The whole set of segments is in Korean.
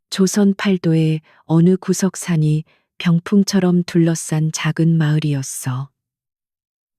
조선 팔도의 어느 구석산이 병풍처럼 둘러싼 작은 마을이었어.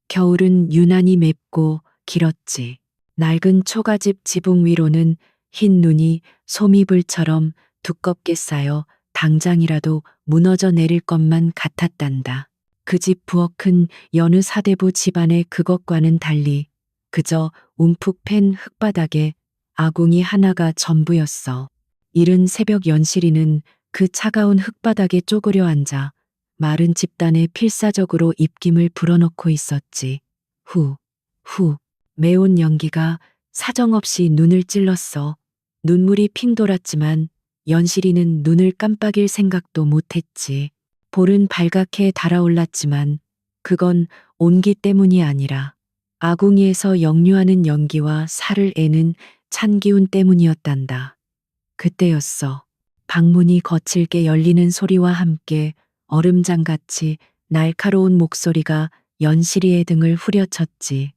겨울은 유난히 맵고 길었지. 낡은 초가집 지붕 위로는 흰 눈이 소미불처럼 두껍게 쌓여 당장이라도 무너져 내릴 것만 같았단다. 그 집 부엌은 여느 사대부 집안의 그것과는 달리 그저 움푹 팬 흙바닥에 아궁이 하나가 전부였어. 이른 새벽 연실이는 그 차가운 흙바닥에 쪼그려 앉아 마른 집단에 필사적으로 입김을 불어넣고 있었지. 후, 후, 매운 연기가 사정없이 눈을 찔렀어. 눈물이 핑 돌았지만 연실이는 눈을 깜빡일 생각도 못했지. 볼은 발갛게 달아올랐지만 그건 온기 때문이 아니라 아궁이에서 역류하는 연기와 살을 애는 찬 기운 때문이었단다. 그때였어. 방문이 거칠게 열리는 소리와 함께 얼음장같이 날카로운 목소리가 연실이의 등을 후려쳤지.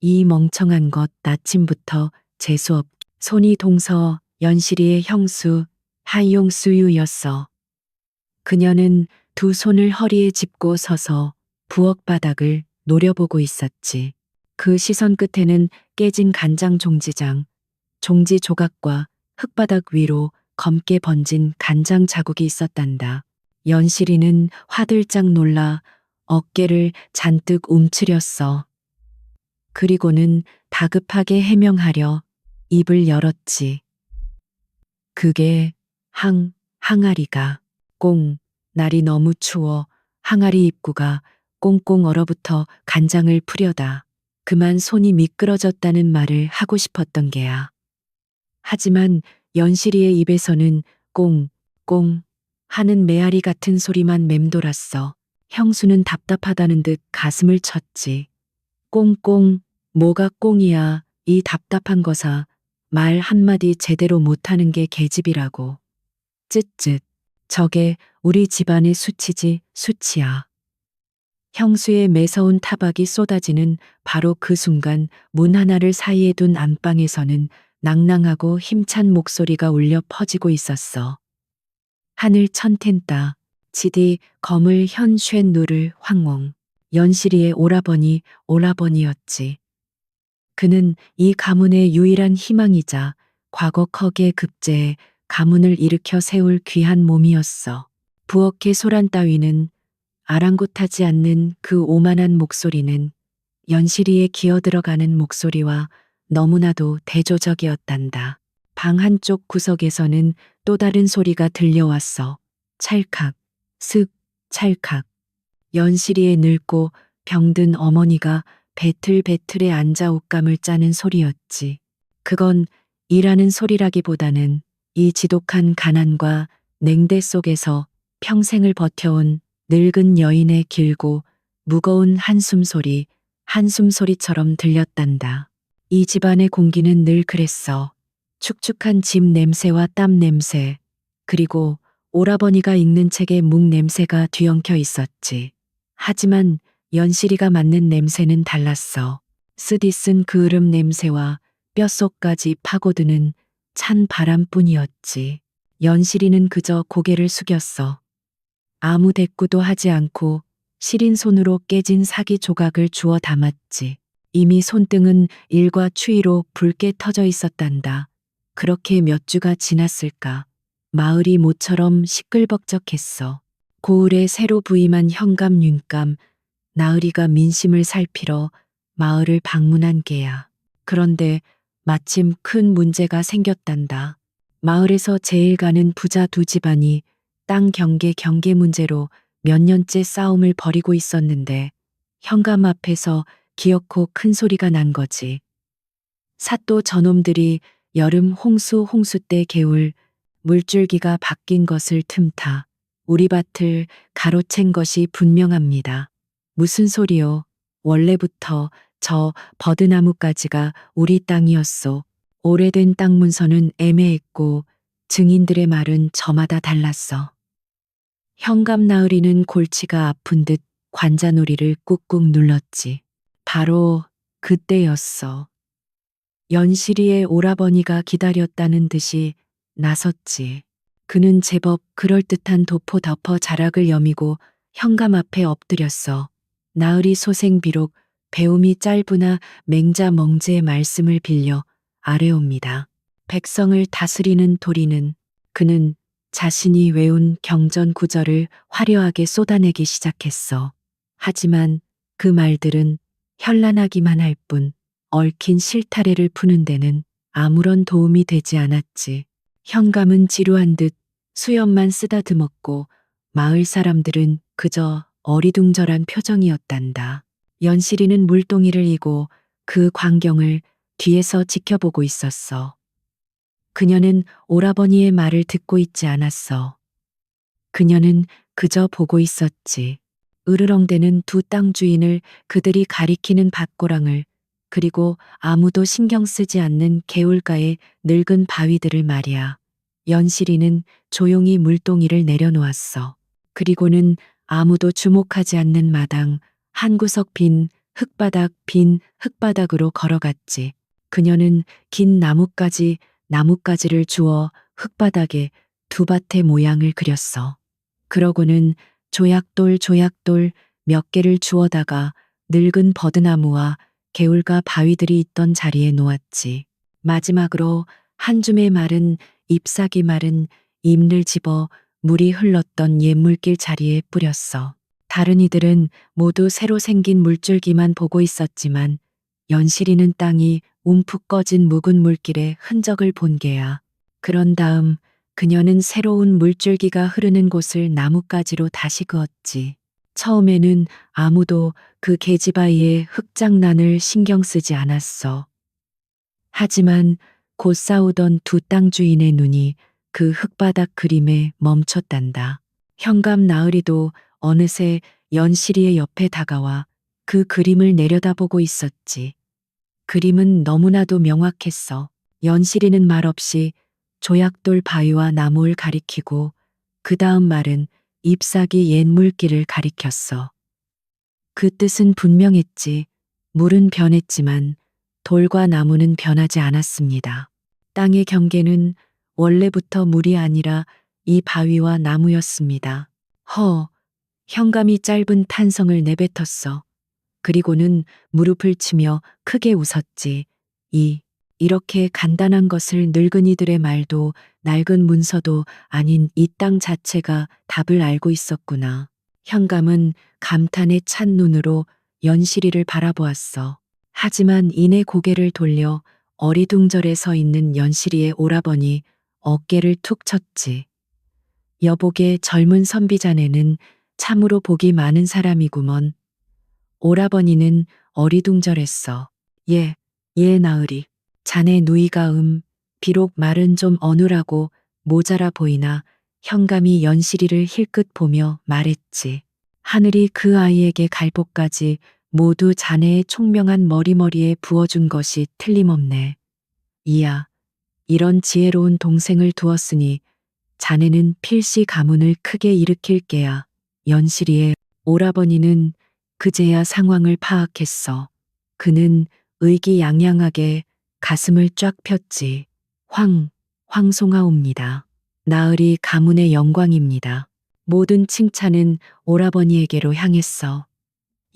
이 멍청한 것 나침부터 재수없. 손이 동서 연실이의 형수 하용수유였어. 그녀는 두 손을 허리에 짚고 서서 부엌 바닥을 노려보고 있었지. 그 시선 끝에는 깨진 간장 종지장, 종지 조각과 흙바닥 위로 검게 번진 간장 자국이 있었단다. 연실이는 화들짝 놀라 어깨를 잔뜩 움츠렸어. 그리고는 다급하게 해명하려 입을 열었지. 그게 항아리가 날이 너무 추워 항아리 입구가 꽁꽁 얼어붙어 간장을 풀려다. 그만 손이 미끄러졌다는 말을 하고 싶었던 게야. 하지만 연실이의 입에서는 꽁꽁 하는 메아리 같은 소리만 맴돌았어. 형수는 답답하다는 듯 가슴을 쳤지. 꽁꽁, 뭐가 꽁이야, 이 답답한 거사. 말 한마디 제대로 못하는 게 계집이라고. 쯧쯧. 저게 우리 집안의 수치지, 수치야. 형수의 매서운 타박이 쏟아지는 바로 그 순간 문 하나를 사이에 둔 안방에서는 낭낭하고 힘찬 목소리가 울려 퍼지고 있었어. 하늘 천텐따, 지디 검을 현쉔 누를 황홍. 연실이의 오라버니였지. 그는 이 가문의 유일한 희망이자 과거 컥의 급제에 가문을 일으켜 세울 귀한 몸이었어. 부엌의 소란 따위는 아랑곳하지 않는 그 오만한 목소리는 연실이의 기어들어가는 목소리와 너무나도 대조적이었단다. 방 한쪽 구석에서는 또 다른 소리가 들려왔어. 찰칵, 슥, 찰칵. 연실이의 늙고 병든 어머니가 배틀배틀에 앉아 옷감을 짜는 소리였지. 그건 일하는 소리라기보다는 이 지독한 가난과 냉대 속에서 평생을 버텨온 늙은 여인의 길고 무거운 한숨소리처럼 들렸단다. 이 집안의 공기는 늘 그랬어. 축축한 집 냄새와 땀 냄새, 그리고 오라버니가 읽는 책의 묵 냄새가 뒤엉켜 있었지. 하지만 연실이가 맡는 냄새는 달랐어. 쓰디쓴 그을음 냄새와 뼛속까지 파고드는 찬 바람뿐이었지. 연실이는 그저 고개를 숙였어. 아무 대꾸도 하지 않고 시린 손으로 깨진 사기 조각을 주워 담았지. 이미 손등은 일과 추위로 붉게 터져 있었단다. 그렇게 몇 주가 지났을까. 마을이 모처럼 시끌벅적했어. 고을에 새로 부임한 현감 윤감 나으리가 민심을 살피러 마을을 방문한 게야. 그런데 마침 큰 문제가 생겼단다. 마을에서 제일 가는 부자 두 집안이 땅 경계 문제로 몇 년째 싸움을 벌이고 있었는데 현감 앞에서 기어코 큰 소리가 난 거지. 사또 저놈들이 여름 홍수 때 개울 물줄기가 바뀐 것을 틈타 우리 밭을 가로챈 것이 분명합니다. 무슨 소리요? 원래부터 저 버드나무까지가 우리 땅이었소. 오래된 땅 문서는 애매했고 증인들의 말은 저마다 달랐어. 현감 나으리는 골치가 아픈 듯 관자놀이를 꾹꾹 눌렀지. 바로 그때였어. 연실이의 오라버니가 기다렸다는 듯이 나섰지. 그는 제법 그럴듯한 도포 덮어 자락을 여미고 현감 앞에 엎드렸어. 나으리 소생 비록 배움이 짧으나 맹자 멍제의 말씀을 빌려 아뢰옵니다. 백성을 다스리는 도리는 그는 자신이 외운 경전 구절을 화려하게 쏟아내기 시작했어. 하지만 그 말들은 현란하기만 할 뿐 얽힌 실타래를 푸는 데는 아무런 도움이 되지 않았지. 현감은 지루한 듯 수염만 쓰다듬었고 마을 사람들은 그저 어리둥절한 표정이었단다. 연실이는 물동이를 이고 그 광경을 뒤에서 지켜보고 있었어. 그녀는 오라버니의 말을 듣고 있지 않았어. 그녀는 그저 보고 있었지. 으르렁대는 두 땅 주인을, 그들이 가리키는 밭고랑을, 그리고 아무도 신경 쓰지 않는 개울가의 늙은 바위들을 말이야. 연실이는 조용히 물동이를 내려놓았어. 그리고는 아무도 주목하지 않는 마당, 한 구석 빈 흙바닥으로 걸어갔지. 그녀는 긴 나뭇가지를 주워 흙바닥에 두 밭의 모양을 그렸어. 그러고는 조약돌 몇 개를 주워다가 늙은 버드나무와 개울가 바위들이 있던 자리에 놓았지. 마지막으로 한 줌의 잎사귀 마른 잎을 집어 물이 흘렀던 옛 물길 자리에 뿌렸어. 다른 이들은 모두 새로 생긴 물줄기만 보고 있었지만 연실이는 땅이 움푹 꺼진 묵은 물길의 흔적을 본 게야. 그런 다음 그녀는 새로운 물줄기가 흐르는 곳을 나뭇가지로 다시 그었지. 처음에는 아무도 그 계지바위의 흙장난을 신경 쓰지 않았어. 하지만 곧 싸우던 두 땅 주인의 눈이 그 흙바닥 그림에 멈췄단다. 현감 나으리도 어느새 연실이의 옆에 다가와 그 그림을 내려다보고 있었지. 그림은 너무나도 명확했어. 연실이는 말없이 조약돌 바위와 나무를 가리키고 그 다음 말은 잎사귀 옛 물길을 가리켰어. 그 뜻은 분명했지. 물은 변했지만 돌과 나무는 변하지 않았습니다. 땅의 경계는 원래부터 물이 아니라 이 바위와 나무였습니다. 현감이 짧은 탄성을 내뱉었어. 그리고는 무릎을 치며 크게 웃었지. 이렇게 간단한 것을 늙은이들의 말도 낡은 문서도 아닌 이 땅 자체가 답을 알고 있었구나. 현감은 감탄에 찬 눈으로 연실이를 바라보았어. 하지만 이내 고개를 돌려 어리둥절해 서 있는 연실이의 오라버니 어깨를 툭 쳤지. 여복의 젊은 선비자네는 참으로 복이 많은 사람이구먼. 오라버니는 어리둥절했어. 예, 나으리. 자네 누이가 비록 말은 좀 어눌하고 모자라 보이나 현감이 연실이를 힐끗 보며 말했지. 하늘이 그 아이에게 갈 복까지 모두 자네의 총명한 머리머리에 부어준 것이 틀림없네. 이야, 이런 지혜로운 동생을 두었으니 자네는 필시 가문을 크게 일으킬 게야. 연실이의 오라버니는 그제야 상황을 파악했어. 그는 의기양양하게 가슴을 쫙 폈지. 황송하옵니다. 나으리 가문의 영광입니다. 모든 칭찬은 오라버니에게로 향했어.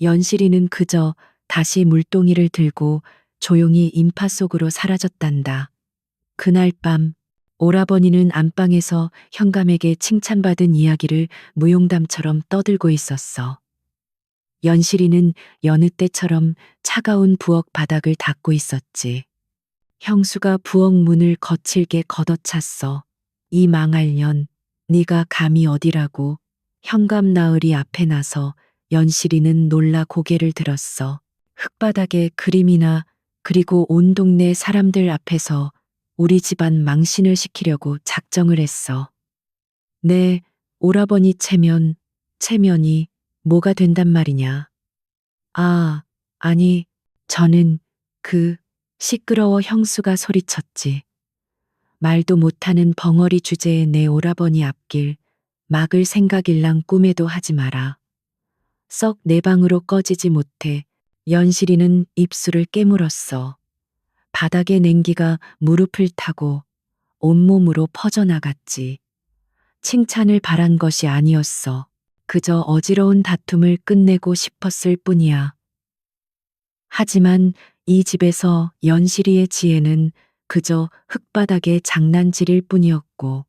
연실이는 그저 다시 물동이를 들고 조용히 인파 속으로 사라졌단다. 그날 밤 오라버니는 안방에서 현감에게 칭찬받은 이야기를 무용담처럼 떠들고 있었어. 연실이는 여느 때처럼 차가운 부엌 바닥을 닦고 있었지. 형수가 부엌 문을 거칠게 걷어찼어. 이 망할 년, 네가 감히 어디라고. 현감 나으리 앞에 나서 연실이는 놀라 고개를 들었어. 흙바닥에 그림이나 그리고 온 동네 사람들 앞에서 우리 집안 망신을 시키려고 작정을 했어. 네, 오라버니 체면이 뭐가 된단 말이냐. 아니, 저는 시끄러워 형수가 소리쳤지. 말도 못하는 벙어리 주제에 내 오라버니 앞길 막을 생각일랑 꿈에도 하지 마라. 썩 내 방으로 꺼지지 못해 연실이는 입술을 깨물었어. 바닥의 냉기가 무릎을 타고 온몸으로 퍼져나갔지. 칭찬을 바란 것이 아니었어. 그저 어지러운 다툼을 끝내고 싶었을 뿐이야. 하지만 이 집에서 연실이의 지혜는 그저 흙바닥의 장난질일 뿐이었고,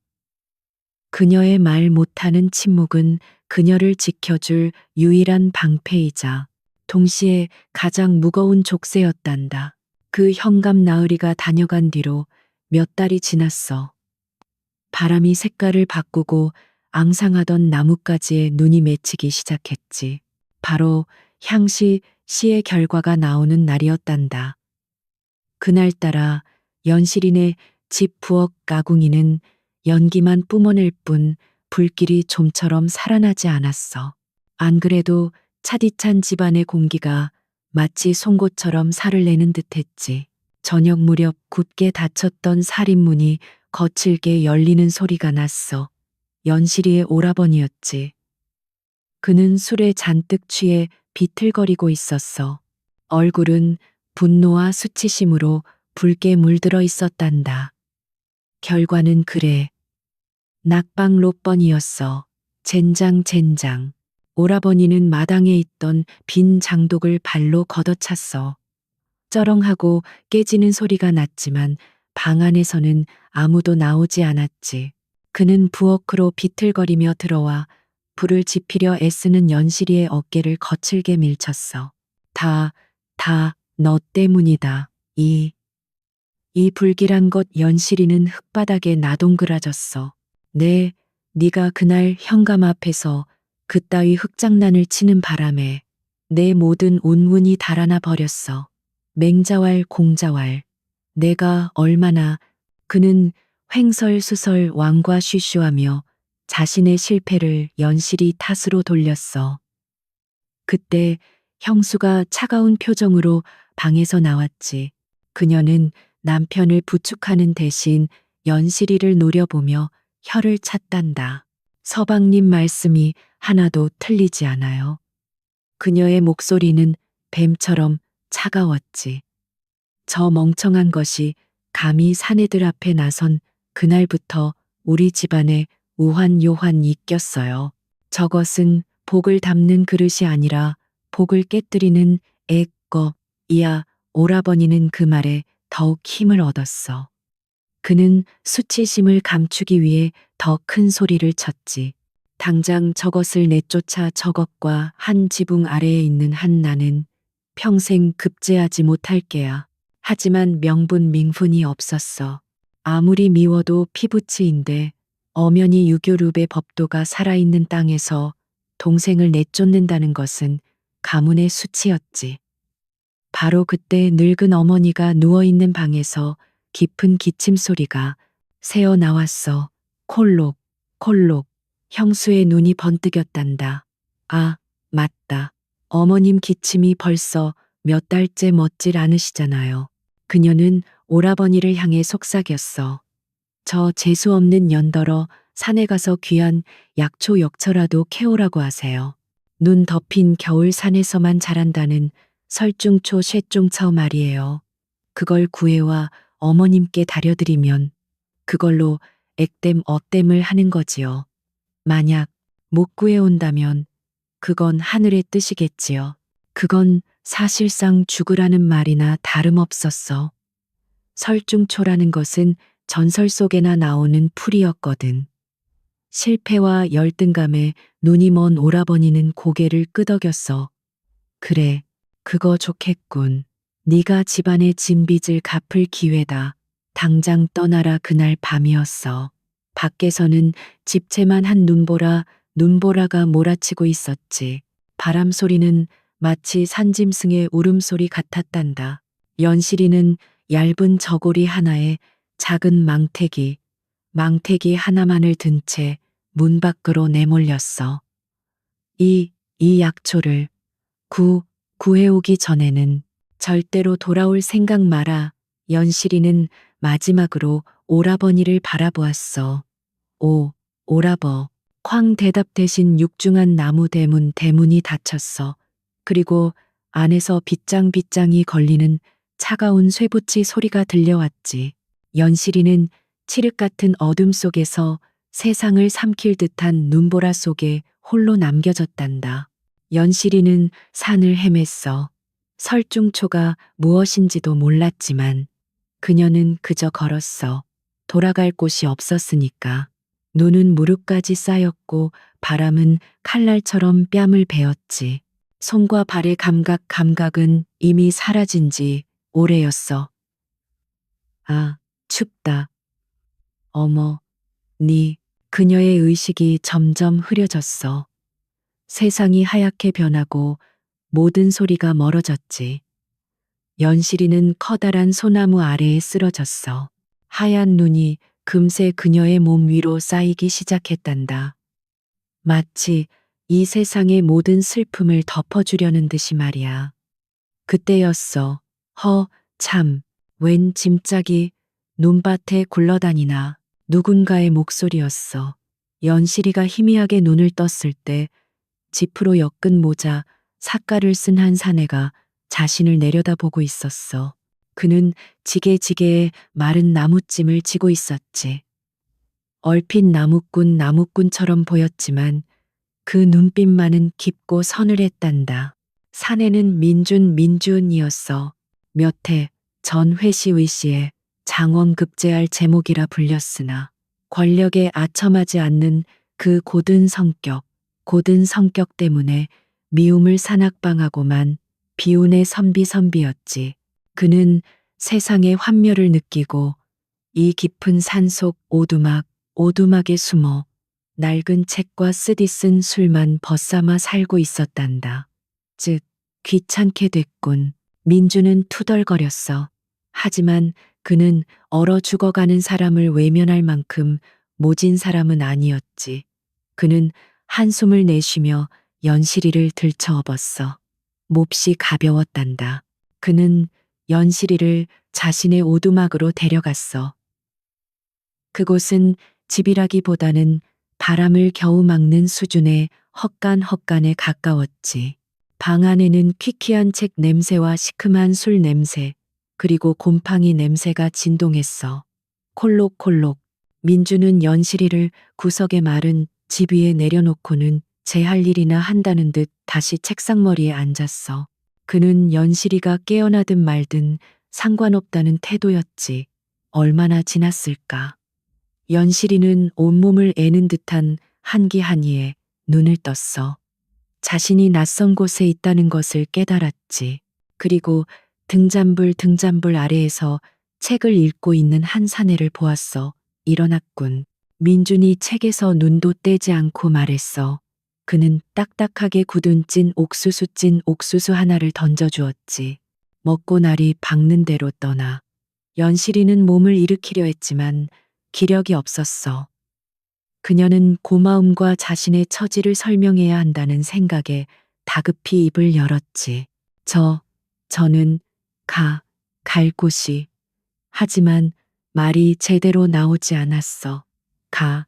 그녀의 말 못하는 침묵은 그녀를 지켜줄 유일한 방패이자 동시에 가장 무거운 족쇄였단다. 그 현감 나으리가 다녀간 뒤로 몇 달이 지났어. 바람이 색깔을 바꾸고 앙상하던 나뭇가지에 눈이 맺히기 시작했지. 바로 향시 시의 결과가 나오는 날이었단다. 그날따라 연실인의 집 부엌 가궁이는 연기만 뿜어낼 뿐 불길이 좀처럼 살아나지 않았어. 안 그래도 차디찬 집안의 공기가 마치 송곳처럼 살을 내는 듯했지. 저녁 무렵 굳게 닫혔던 살인문이 거칠게 열리는 소리가 났어. 연실이의 오라버니였지. 그는 술에 잔뜩 취해 비틀거리고 있었어. 얼굴은 분노와 수치심으로 붉게 물들어 있었단다. 결과는 그래. 낙방 롯번이었어. 젠장. 오라버니는 마당에 있던 빈 장독을 발로 걷어찼어. 쩌렁하고 깨지는 소리가 났지만 방 안에서는 아무도 나오지 않았지. 그는 부엌으로 비틀거리며 들어와 불을 지피려 애쓰는 연실이의 어깨를 거칠게 밀쳤어. 다 너 때문이다. 이 불길한 것. 연실이는 흙바닥에 나동그라졌어. 네가 그날 현감 앞에서 그따위 흙장난을 치는 바람에 내 모든 운문이 달아나 버렸어. 맹자왈 공자왈. 내가 얼마나. 그는 횡설수설 왕과 쉬쉬하며 자신의 실패를 연실이 탓으로 돌렸어. 그때 형수가 차가운 표정으로 방에서 나왔지. 그녀는 남편을 부축하는 대신 연실이를 노려보며 혀를 찼단다. 서방님 말씀이 하나도 틀리지 않아요. 그녀의 목소리는 뱀처럼 차가웠지. 저 멍청한 것이 감히 사내들 앞에 나선 그날부터 우리 집안에 우환요환이 꼈어요. 저것은 복을 담는 그릇이 아니라 복을 깨뜨리는 애꺼이야. 오라버니는 그 말에 더욱 힘을 얻었어. 그는 수치심을 감추기 위해 더 큰 소리를 쳤지. 당장 저것을 내쫓아 저것과 한 지붕 아래에 있는 한나는 평생 급제하지 못할 게야. 하지만 명분이 없었어. 아무리 미워도 피부치인데 엄연히 유교룹의 법도가 살아있는 땅에서 동생을 내쫓는다는 것은 가문의 수치였지. 바로 그때 늙은 어머니가 누워있는 방에서 깊은 기침 소리가 새어 나왔어. 콜록. 형수의 눈이 번뜩였단다. 아, 맞다. 어머님 기침이 벌써 몇 달째 멎질 않으시잖아요. 그녀는 오라버니를 향해 속삭였어. 저 재수 없는 년더러 산에 가서 귀한 약초 역초라도 캐오라고 하세요. 눈 덮인 겨울 산에서만 자란다는 설중초 쇠중처 말이에요. 그걸 구해와 어머님께 다려드리면 그걸로 액땜 어땜을 하는 거지요. 만약 못 구해온다면 그건 하늘의 뜻이겠지요. 그건 사실상 죽으라는 말이나 다름없었어. 설중초라는 것은 전설 속에나 나오는 풀이었거든. 실패와 열등감에 눈이 먼 오라버니는 고개를 끄덕였어. 그래, 그거 좋겠군. 네가 집안의 진빚을 갚을 기회다. 당장 떠나라. 그날 밤이었어. 밖에서는 집채만 한 눈보라가 몰아치고 있었지. 바람 소리는 마치 산짐승의 울음소리 같았단다. 연실이는 얇은 저고리 하나에 작은 망태기 하나만을 든 채 문 밖으로 내몰렸어. 이 약초를 구해오기 전에는 절대로 돌아올 생각 마라. 연실이는 마지막으로 오라버니를 바라보았어. 오라버. 쾅. 대답 대신 육중한 나무 대문이 닫혔어. 그리고 안에서 빗장빗장이 걸리는 차가운 쇠붙이 소리가 들려왔지. 연실이는 칠흑 같은 어둠 속에서 세상을 삼킬 듯한 눈보라 속에 홀로 남겨졌단다. 연실이는 산을 헤맸어. 설중초가 무엇인지도 몰랐지만 그녀는 그저 걸었어. 돌아갈 곳이 없었으니까. 눈은 무릎까지 쌓였고 바람은 칼날처럼 뺨을 베었지. 손과 발의 감각은 이미 사라진 지 오래였어. 아, 춥다. 어머, 그녀의 의식이 점점 흐려졌어. 세상이 하얗게 변하고 모든 소리가 멀어졌지. 연실이는 커다란 소나무 아래에 쓰러졌어. 하얀 눈이 금세 그녀의 몸 위로 쌓이기 시작했단다. 마치 이 세상의 모든 슬픔을 덮어주려는 듯이 말이야. 그때였어. 참, 웬 짐짝이 눈밭에 굴러다니나. 누군가의 목소리였어. 연실이가 희미하게 눈을 떴을 때 지프로 엮은 모자, 삿가를 쓴 한 사내가 자신을 내려다보고 있었어. 그는 지게지게에 마른 나무찜을 쥐고 있었지. 얼핏 나무꾼처럼 보였지만 그 눈빛만은 깊고 서늘했단다. 사내는 민준이었어. 몇 해 전 회시의시에 장원급제할 제목이라 불렸으나 권력에 아첨하지 않는 그 고든 성격 때문에 미움을 산악방하고만 비운의 선비였지. 그는 세상의 환멸을 느끼고 이 깊은 산속 오두막에 숨어 낡은 책과 쓰디 쓴 술만 벗삼아 살고 있었단다. 귀찮게 됐군. 민주는 투덜거렸어. 하지만 그는 얼어 죽어가는 사람을 외면할 만큼 모진 사람은 아니었지. 그는 한숨을 내쉬며 연실이를 들쳐업었어. 몹시 가벼웠단다. 그는 연실이를 자신의 오두막으로 데려갔어. 그곳은 집이라기보다는 바람을 겨우 막는 수준의 헛간에 가까웠지. 방 안에는 퀴퀴한 책 냄새와 시큼한 술 냄새, 그리고 곰팡이 냄새가 진동했어. 콜록콜록. 민주는 연실이를 구석에 마른 집 위에 내려놓고는 제 할 일이나 한다는 듯 다시 책상머리에 앉았어. 그는 연실이가 깨어나든 말든 상관없다는 태도였지. 얼마나 지났을까. 연실이는 온몸을 애는 듯한 한기한이에 눈을 떴어. 자신이 낯선 곳에 있다는 것을 깨달았지. 그리고 등잔불 아래에서 책을 읽고 있는 한 사내를 보았어. 일어났군. 민준이 책에서 눈도 떼지 않고 말했어. 그는 딱딱하게 굳은 찐 옥수수 하나를 던져주었지. 먹고 날이 밝는 대로 떠나. 연실이는 몸을 일으키려 했지만 기력이 없었어. 그녀는 고마움과 자신의 처지를 설명해야 한다는 생각에 다급히 입을 열었지. 저는 갈 곳이. 하지만 말이 제대로 나오지 않았어. 가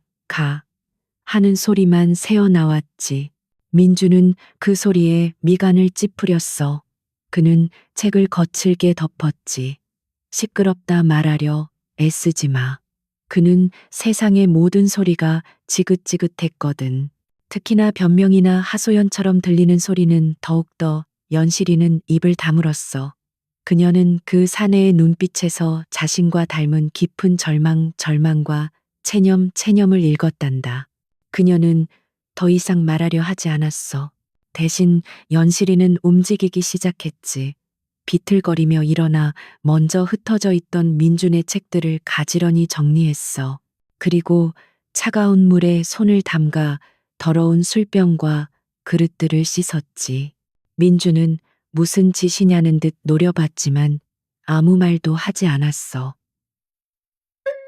하는 소리만 새어 나왔지. 민주는 그 소리에 미간을 찌푸렸어. 그는 책을 거칠게 덮었지. 시끄럽다 말하려 애쓰지 마. 그는 세상의 모든 소리가 지긋지긋했거든. 특히나 변명이나 하소연처럼 들리는 소리는 더욱더. 연실이는 입을 다물었어. 그녀는 그 사내의 눈빛에서 자신과 닮은 깊은 절망과 체념을 읽었단다. 그녀는 더 이상 말하려 하지 않았어. 대신 연실이는 움직이기 시작했지. 비틀거리며 일어나 먼저 흩어져 있던 민준의 책들을 가지런히 정리했어. 그리고 차가운 물에 손을 담가 더러운 술병과 그릇들을 씻었지. 민준은 무슨 짓이냐는 듯 노려봤지만 아무 말도 하지 않았어.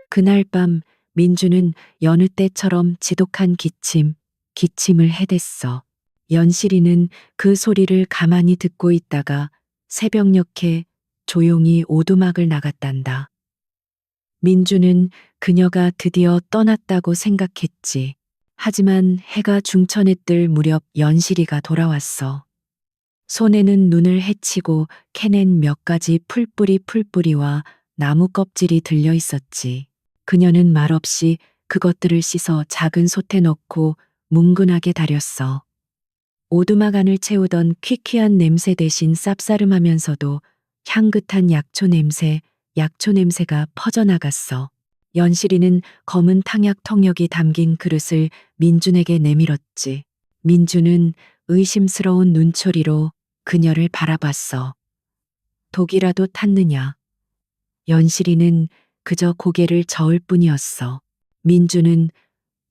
그날 밤 민주는 여느 때처럼 지독한 기침을 해댔어. 연실이는 그 소리를 가만히 듣고 있다가 새벽녘에 조용히 오두막을 나갔단다. 민주는 그녀가 드디어 떠났다고 생각했지. 하지만 해가 중천에 뜰 무렵 연실이가 돌아왔어. 손에는 눈을 헤치고 캐낸 몇 가지 풀뿌리와 나무 껍질이 들려 있었지. 그녀는 말없이 그것들을 씻어 작은 솥에 넣고 뭉근하게 달였어. 오두막 안을 채우던 퀴퀴한 냄새 대신 쌉싸름하면서도 향긋한 약초 냄새가 퍼져나갔어. 연실이는 검은 탕약 턱력이 담긴 그릇을 민준에게 내밀었지. 민준은 의심스러운 눈초리로 그녀를 바라봤어. 독이라도 탔느냐? 연실이는 그저 고개를 저을 뿐이었어. 민준은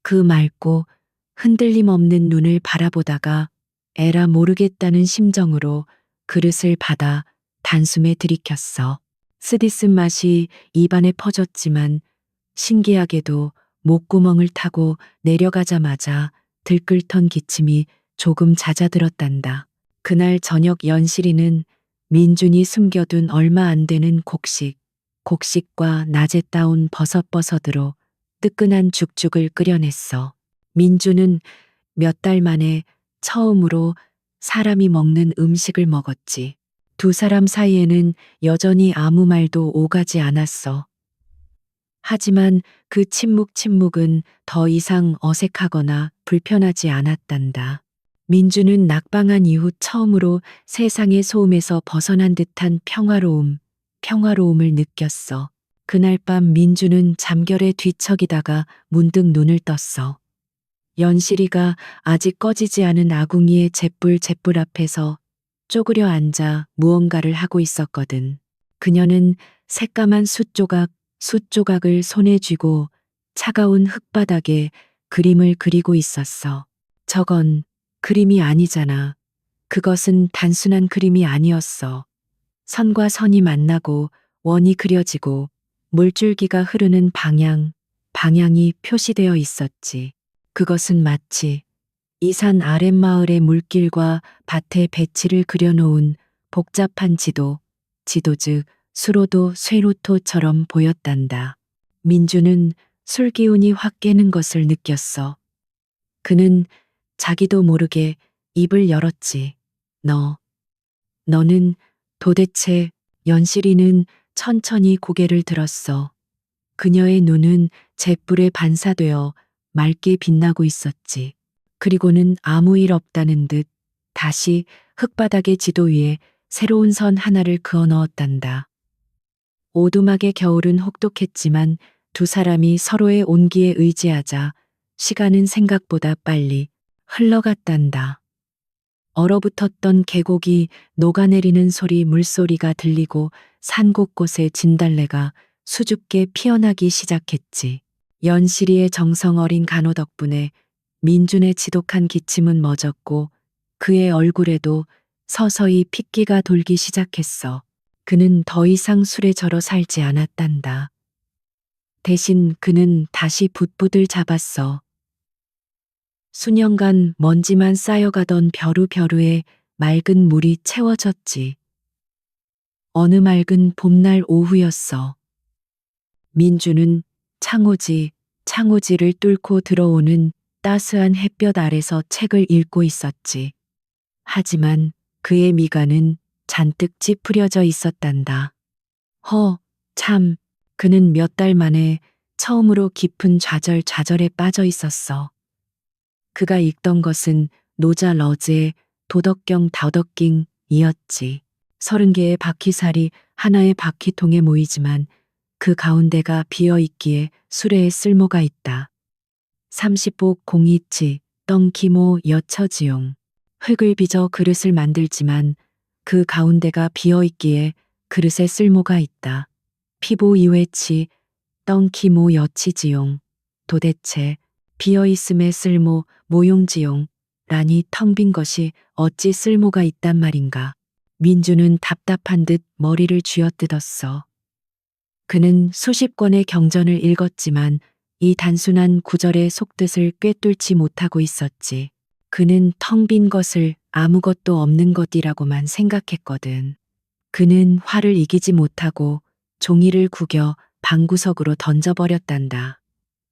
그 맑고 흔들림 없는 눈을 바라보다가 에라 모르겠다는 심정으로 그릇을 받아 단숨에 들이켰어. 쓰디쓴 맛이 입안에 퍼졌지만 신기하게도 목구멍을 타고 내려가자마자 들끓던 기침이 조금 잦아들었단다. 그날 저녁 연실이는 민준이 숨겨둔 얼마 안 되는 곡식과 낮에 따온 버섯버섯으로 뜨끈한 죽죽을 끓여냈어. 민준은 몇 달 만에 처음으로 사람이 먹는 음식을 먹었지. 두 사람 사이에는 여전히 아무 말도 오가지 않았어. 하지만 그 침묵은 더 이상 어색하거나 불편하지 않았단다. 민주는 낙방한 이후 처음으로 세상의 소음에서 벗어난 듯한 평화로움을 느꼈어. 그날 밤 민주는 잠결에 뒤척이다가 문득 눈을 떴어. 연실이가 아직 꺼지지 않은 아궁이의 잿불 앞에서 쪼그려 앉아 무언가를 하고 있었거든. 그녀는 새까만 숯조각을 손에 쥐고 차가운 흙바닥에 그림을 그리고 있었어. 저건 그림이 아니잖아. 그것은 단순한 그림이 아니었어. 선과 선이 만나고 원이 그려지고 물줄기가 흐르는 방향이 표시되어 있었지. 그것은 마치 이 산 아랫마을의 물길과 밭의 배치를 그려놓은 복잡한 지도 즉 수로도 쇠로토처럼 보였단다. 민주는 술 기운이 확 깨는 것을 느꼈어. 그는 자기도 모르게 입을 열었지. 너는 도대체. 연실이는 천천히 고개를 들었어. 그녀의 눈은 잿불에 반사되어 맑게 빛나고 있었지. 그리고는 아무 일 없다는 듯 다시 흙바닥의 지도 위에 새로운 선 하나를 그어 넣었단다. 오두막의 겨울은 혹독했지만 두 사람이 서로의 온기에 의지하자 시간은 생각보다 빨리 흘러갔단다. 얼어붙었던 계곡이 녹아내리는 물소리가 들리고 산 곳곳에 진달래가 수줍게 피어나기 시작했지. 연실이의 정성 어린 간호 덕분에 민준의 지독한 기침은 멎었고 그의 얼굴에도 서서히 핏기가 돌기 시작했어. 그는 더 이상 술에 절어 살지 않았단다. 대신 그는 다시 붓붓을 잡았어. 수년간 먼지만 쌓여가던 벼루에 맑은 물이 채워졌지. 어느 맑은 봄날 오후였어. 민주는 창호지를 뚫고 들어오는 따스한 햇볕 아래서 책을 읽고 있었지. 하지만 그의 미간은 잔뜩 찌푸려져 있었단다. 참, 그는 몇 달 만에 처음으로 깊은 좌절에 빠져 있었어. 그가 읽던 것은 노자 러즈의 도덕경 다덕깅이었지. 30개의 바퀴살이 하나의 바퀴통에 모이지만 그 가운데가 비어 있기에 수레에 쓸모가 있다. 30복 공이치 떵키모 여처지용. 흙을 빚어 그릇을 만들지만 그 가운데가 비어 있기에 그릇에 쓸모가 있다. 피보 이외치 떵키모 여치지용. 도대체 비어 있음의 쓸모 모용지용 라니 텅 빈 것이 어찌 쓸모가 있단 말인가. 민주는 답답한 듯 머리를 쥐어뜯었어. 그는 수십 권의 경전을 읽었지만 이 단순한 구절의 속뜻을 꿰뚫지 못하고 있었지. 그는 텅 빈 것을 아무것도 없는 것이라고만 생각했거든. 그는 화를 이기지 못하고 종이를 구겨 방구석으로 던져버렸단다.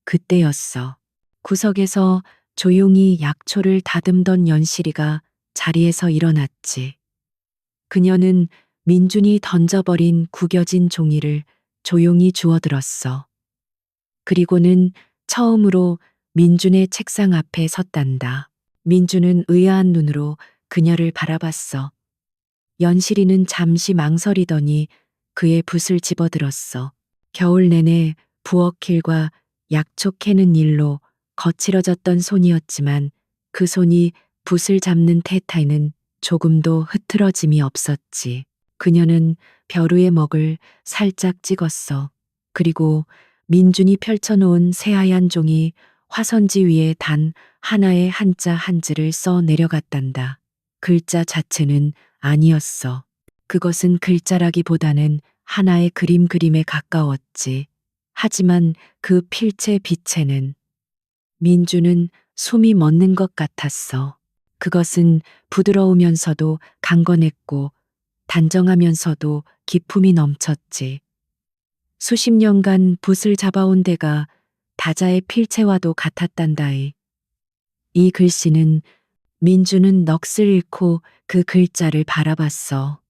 그때였어. 구석에서 조용히 약초를 다듬던 연실이가 자리에서 일어났지. 그녀는 민준이 던져버린 구겨진 종이를 조용히 주워들었어. 그리고는 처음으로 민준의 책상 앞에 섰단다. 민준은 의아한 눈으로 그녀를 바라봤어. 연실이는 잠시 망설이더니 그의 붓을 집어들었어. 겨울 내내 부엌일과 약초 캐는 일로 거칠어졌던 손이었지만 그 손이 붓을 잡는 태타에는 조금도 흐트러짐이 없었지. 그녀는 벼루의 먹을 살짝 찍었어. 그리고 민준이 펼쳐놓은 새하얀 종이 화선지 위에 단 하나의 한자 한 줄을 써 내려갔단다. 글자 자체는 아니었어. 그것은 글자라기보다는 하나의 그림에 가까웠지. 하지만 그 필체 빛에는 민주는 숨이 멎는 것 같았어. 그것은 부드러우면서도 강건했고 단정하면서도 기품이 넘쳤지. 수십 년간 붓을 잡아온 데가 다자의 필체와도 같았단다이. 이 글씨는 민주는 넋을 잃고 그 글자를 바라봤어.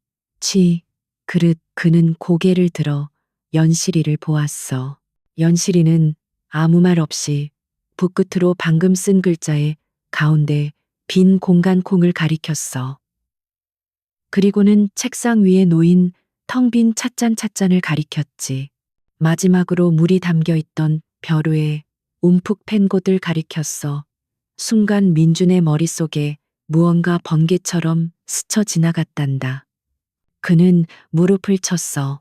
그릇 그는 고개를 들어 연실이를 보았어. 연실이는 아무 말 없이 붓끝으로 방금 쓴 글자의 가운데 빈 공간 콩을 가리켰어. 그리고는 책상 위에 놓인 텅 빈 찻잔을 가리켰지. 마지막으로 물이 담겨 있던 벼루에 움푹 팬 곳을 가리켰어. 순간 민준의 머릿속에 무언가 번개처럼 스쳐 지나갔단다. 그는 무릎을 쳤어.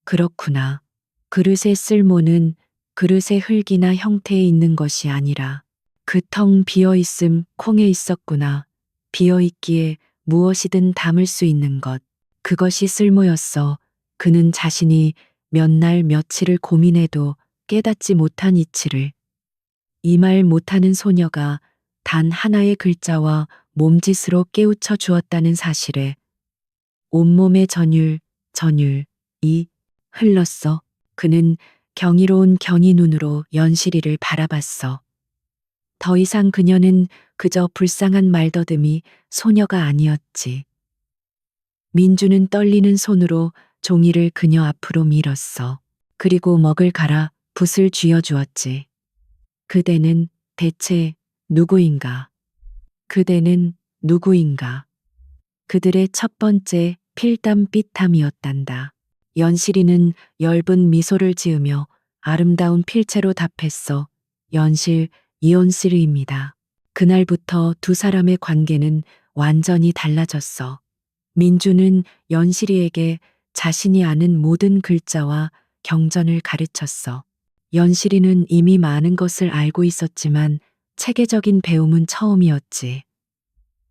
그렇구나. 그릇의 쓸모는 그릇의 흙이나 형태에 있는 것이 아니라 그 텅 비어 있음 콩에 있었구나. 비어 있기에 무엇이든 담을 수 있는 것. 그것이 쓸모였어. 그는 자신이 몇 날 며칠을 고민해도 깨닫지 못한 이치를. 이 말 못하는 소녀가 단 하나의 글자와 몸짓으로 깨우쳐 주었다는 사실에 온몸의 전율이 흘렀어. 그는 경이로운 경이 눈으로 연실이를 바라봤어. 더 이상 그녀는 그저 불쌍한 말더듬이 소녀가 아니었지. 민주는 떨리는 손으로 종이를 그녀 앞으로 밀었어. 그리고 먹을 갈아 붓을 쥐어주었지. 그대는 대체 누구인가? 그대는 누구인가? 그들의 첫 번째 필담빛함이었단다. 연실이는 엷은 미소를 지으며 아름다운 필체로 답했어. 연실 이온실입니다. 그날부터 두 사람의 관계는 완전히 달라졌어. 민주는 연실이에게 자신이 아는 모든 글자와 경전을 가르쳤어. 연실이는 이미 많은 것을 알고 있었지만 체계적인 배움은 처음이었지.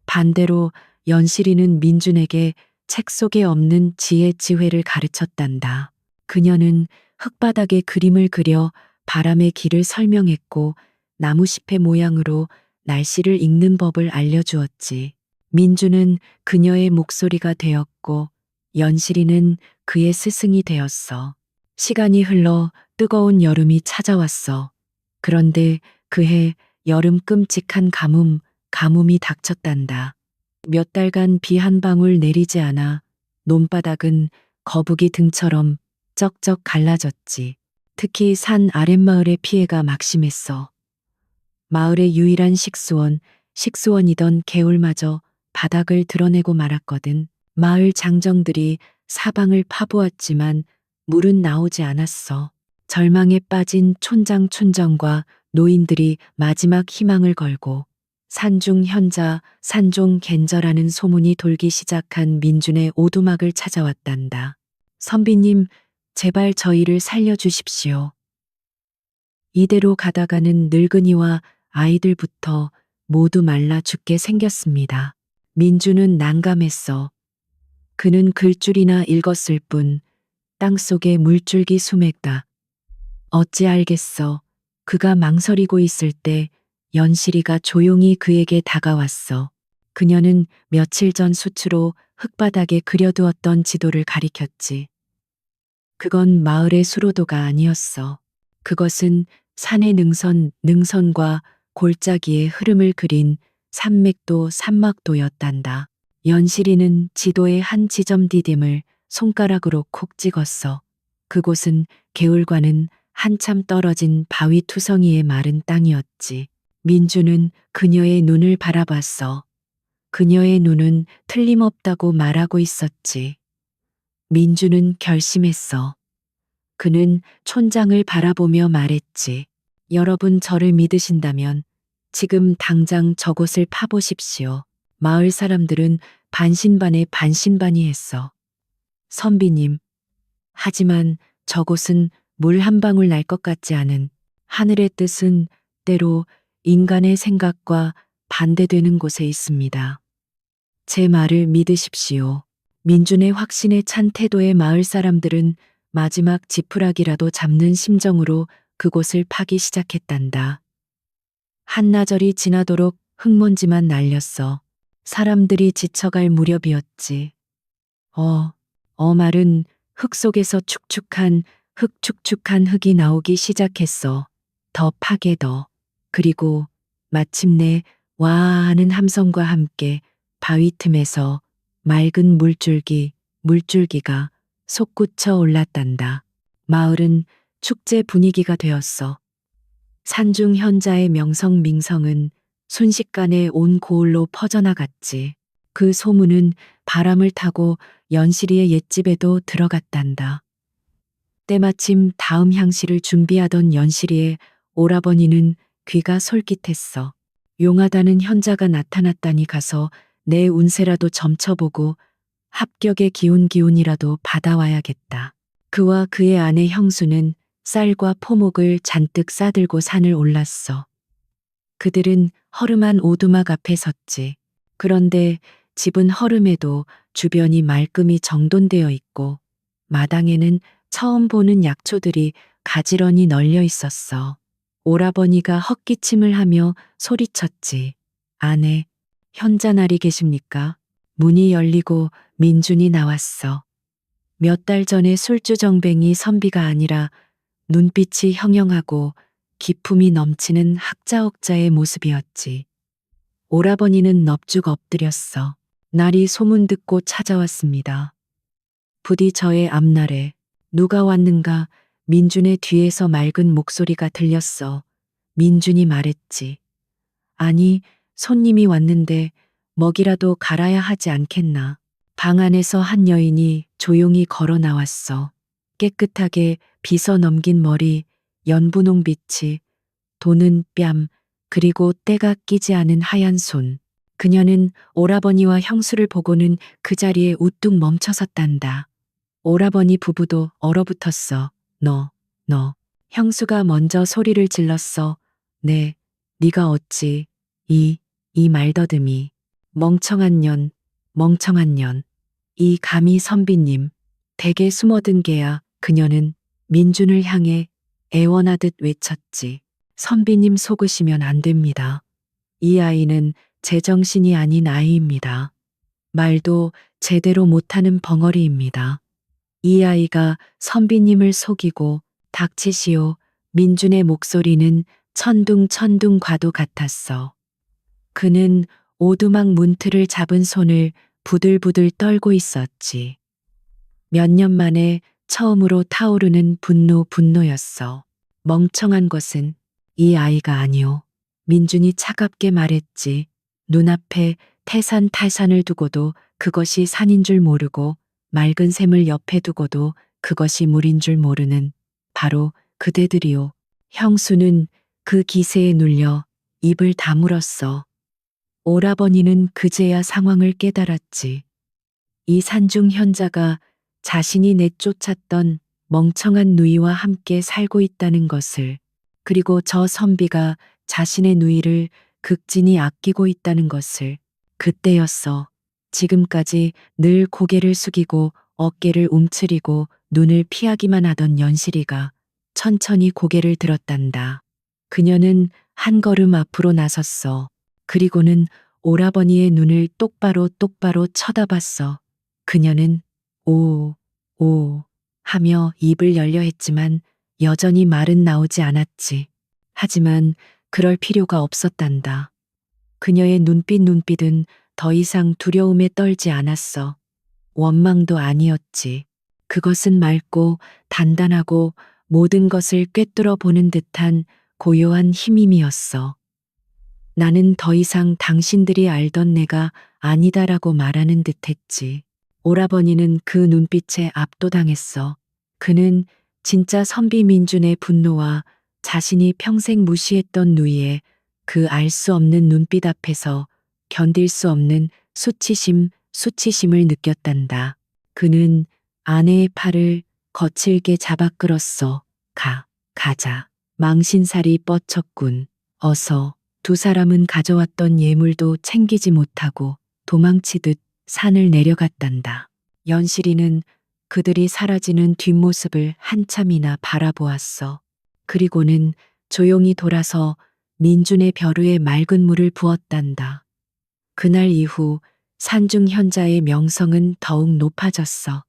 반대로 연실이는 민준에게 책 속에 없는 지혜를 가르쳤단다. 그녀는 흙바닥에 그림을 그려 바람의 길을 설명했고 나무잎의 모양으로 날씨를 읽는 법을 알려주었지. 민주는 그녀의 목소리가 되었고 연실이는 그의 스승이 되었어. 시간이 흘러 뜨거운 여름이 찾아왔어. 그런데 그해 여름 끔찍한 가뭄이 닥쳤단다. 몇 달간 비 한 방울 내리지 않아 논바닥은 거북이 등처럼 쩍쩍 갈라졌지. 특히 산 아랫마을의 피해가 막심했어. 마을의 유일한 식수원이던 개울마저 바닥을 드러내고 말았거든. 마을 장정들이 사방을 파보았지만 물은 나오지 않았어. 절망에 빠진 촌장과 노인들이 마지막 희망을 걸고 산중 현자, 산종 갠저라는 소문이 돌기 시작한 민준의 오두막을 찾아왔단다. 선비님, 제발 저희를 살려주십시오. 이대로 가다가는 늙은이와 아이들부터 모두 말라 죽게 생겼습니다. 민준은 난감했어. 그는 글줄이나 읽었을 뿐 땅속에 물줄기 수맥다. 어찌 알겠어. 그가 망설이고 있을 때 연실이가 조용히 그에게 다가왔어. 그녀는 며칠 전 수치로 흙바닥에 그려두었던 지도를 가리켰지. 그건 마을의 수로도가 아니었어. 그것은 산의 능선과 골짜기의 흐름을 그린 산막도였단다. 연실이는 지도의 한 지점 디딤을 손가락으로 콕 찍었어. 그곳은 개울과는 한참 떨어진 바위 투성이의 마른 땅이었지. 민주는 그녀의 눈을 바라봤어. 그녀의 눈은 틀림없다고 말하고 있었지. 민주는 결심했어. 그는 촌장을 바라보며 말했지. 여러분 저를 믿으신다면 지금 당장 저곳을 파보십시오. 마을 사람들은 반신반의 반신반의했어. 선비님, 하지만 저곳은 물 한 방울 날 것 같지 않은 하늘의 뜻은 때로 인간의 생각과 반대되는 곳에 있습니다. 제 말을 믿으십시오. 민준의 확신에 찬 태도의 마을 사람들은 마지막 지푸라기라도 잡는 심정으로 그곳을 파기 시작했단다. 한나절이 지나도록 흙먼지만 날렸어. 사람들이 지쳐갈 무렵이었지. 마른 흙 속에서 축축한 흙이 나오기 시작했어. 더 파게 더. 그리고 마침내 와 하는 함성과 함께 바위 틈에서 맑은 물줄기가 솟구쳐 올랐단다. 마을은 축제 분위기가 되었어. 산중 현자의 명성밍성은 순식간에 온 고을로 퍼져나갔지. 그 소문은 바람을 타고 연실이의 옛집에도 들어갔단다. 때마침 다음 향시를 준비하던 연실이의 오라버니는 귀가 솔깃했어. 용하다는 현자가 나타났다니 가서 내 운세라도 점쳐보고 합격의 기운이라도 받아와야겠다. 그와 그의 아내 형수는 쌀과 포목을 잔뜩 싸들고 산을 올랐어. 그들은 허름한 오두막 앞에 섰지. 그런데 집은 허름해도 주변이 말끔히 정돈되어 있고 마당에는 처음 보는 약초들이 가지런히 널려 있었어. 오라버니가 헛기침을 하며 소리쳤지. 아내, 현자날이 계십니까? 문이 열리고 민준이 나왔어. 몇 달 전에 술주정뱅이 선비가 아니라 눈빛이 형형하고 기품이 넘치는 학자옥자의 모습이었지. 오라버니는 넙죽 엎드렸어. 날이 소문 듣고 찾아왔습니다. 부디 저의 앞날에 누가 왔는가 민준의 뒤에서 맑은 목소리가 들렸어. 민준이 말했지. 아니, 손님이 왔는데 먹이라도 갈아야 하지 않겠나. 방 안에서 한 여인이 조용히 걸어 나왔어. 깨끗하게 빗어 넘긴 머리, 연분홍빛이 도는 뺨, 그리고 때가 끼지 않은 하얀 손. 그녀는 오라버니와 형수를 보고는 그 자리에 우뚝 멈춰섰단다. 오라버니 부부도 얼어붙었어. 너. 형수가 먼저 소리를 질렀어. 네, 네가 어찌 이 말더듬이. 멍청한 년. 이 감히 선비님. 댁에 숨어든 개야. 그녀는 민준을 향해 애원하듯 외쳤지. 선비님 속으시면 안 됩니다. 이 아이는 제정신이 아닌 아이입니다. 말도 제대로 못하는 벙어리입니다. 이 아이가 선비님을 속이고 닥치시오. 민준의 목소리는 천둥 과도 같았어. 그는 오두막 문틀을 잡은 손을 부들부들 떨고 있었지. 몇 년 만에 처음으로 타오르는 분노였어. 멍청한 것은 이 아이가 아니오. 민준이 차갑게 말했지. 눈앞에 태산탈산을 두고도 그것이 산인 줄 모르고 맑은 샘을 옆에 두고도 그것이 물인 줄 모르는 바로 그대들이오. 형수는 그 기세에 눌려 입을 다물었어. 오라버니는 그제야 상황을 깨달았지. 이 산중 현자가 자신이 내쫓았던 멍청한 누이와 함께 살고 있다는 것을, 그리고 저 선비가 자신의 누이를 극진히 아끼고 있다는 것을. 그때였어. 지금까지 늘 고개를 숙이고 어깨를 움츠리고 눈을 피하기만 하던 연실이가 천천히 고개를 들었단다. 그녀는 한 걸음 앞으로 나섰어. 그리고는 오라버니의 눈을 똑바로 쳐다봤어. 그녀는 오 하며 입을 열려 했지만 여전히 말은 나오지 않았지. 하지만 그럴 필요가 없었단다. 그녀의 눈빛은 더 이상 두려움에 떨지 않았어. 원망도 아니었지. 그것은 맑고 단단하고 모든 것을 꿰뚫어 보는 듯한 고요한 힘임이었어. 나는 더 이상 당신들이 알던 내가 아니다라고 말하는 듯 했지. 오라버니는 그 눈빛에 압도당했어. 그는 진짜 선비 민준의 분노와 자신이 평생 무시했던 누이의 그 알 수 없는 눈빛 앞에서 견딜 수 없는 수치심을 느꼈단다. 그는 아내의 팔을 거칠게 잡아 끌었어. 가자. 망신살이 뻗쳤군. 어서. 두 사람은 가져왔던 예물도 챙기지 못하고 도망치듯 산을 내려갔단다. 연실이는 그들이 사라지는 뒷모습을 한참이나 바라보았어. 그리고는 조용히 돌아서 민준의 벼루에 맑은 물을 부었단다. 그날 이후 산중 현자의 명성은 더욱 높아졌어.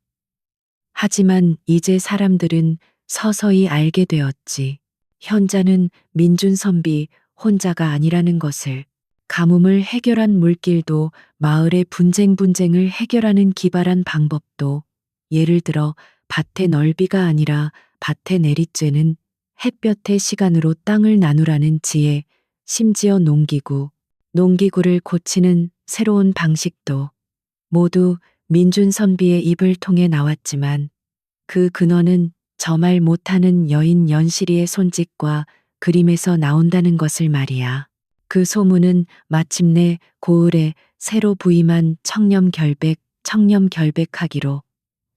하지만 이제 사람들은 서서히 알게 되었지. 현자는 민준 선비 혼자가 아니라는 것을, 가뭄을 해결한 물길도 마을의 분쟁을 해결하는 기발한 방법도, 예를 들어 밭의 넓이가 아니라 밭의 내리쬐는 햇볕의 시간으로 땅을 나누라는 지혜, 심지어 농기구를 고치는 새로운 방식도 모두 민준 선비의 입을 통해 나왔지만 그 근원은 저 말 못하는 여인 연실이의 손짓과 그림에서 나온다는 것을 말이야. 그 소문은 마침내 고을에 새로 부임한 청렴결백하기로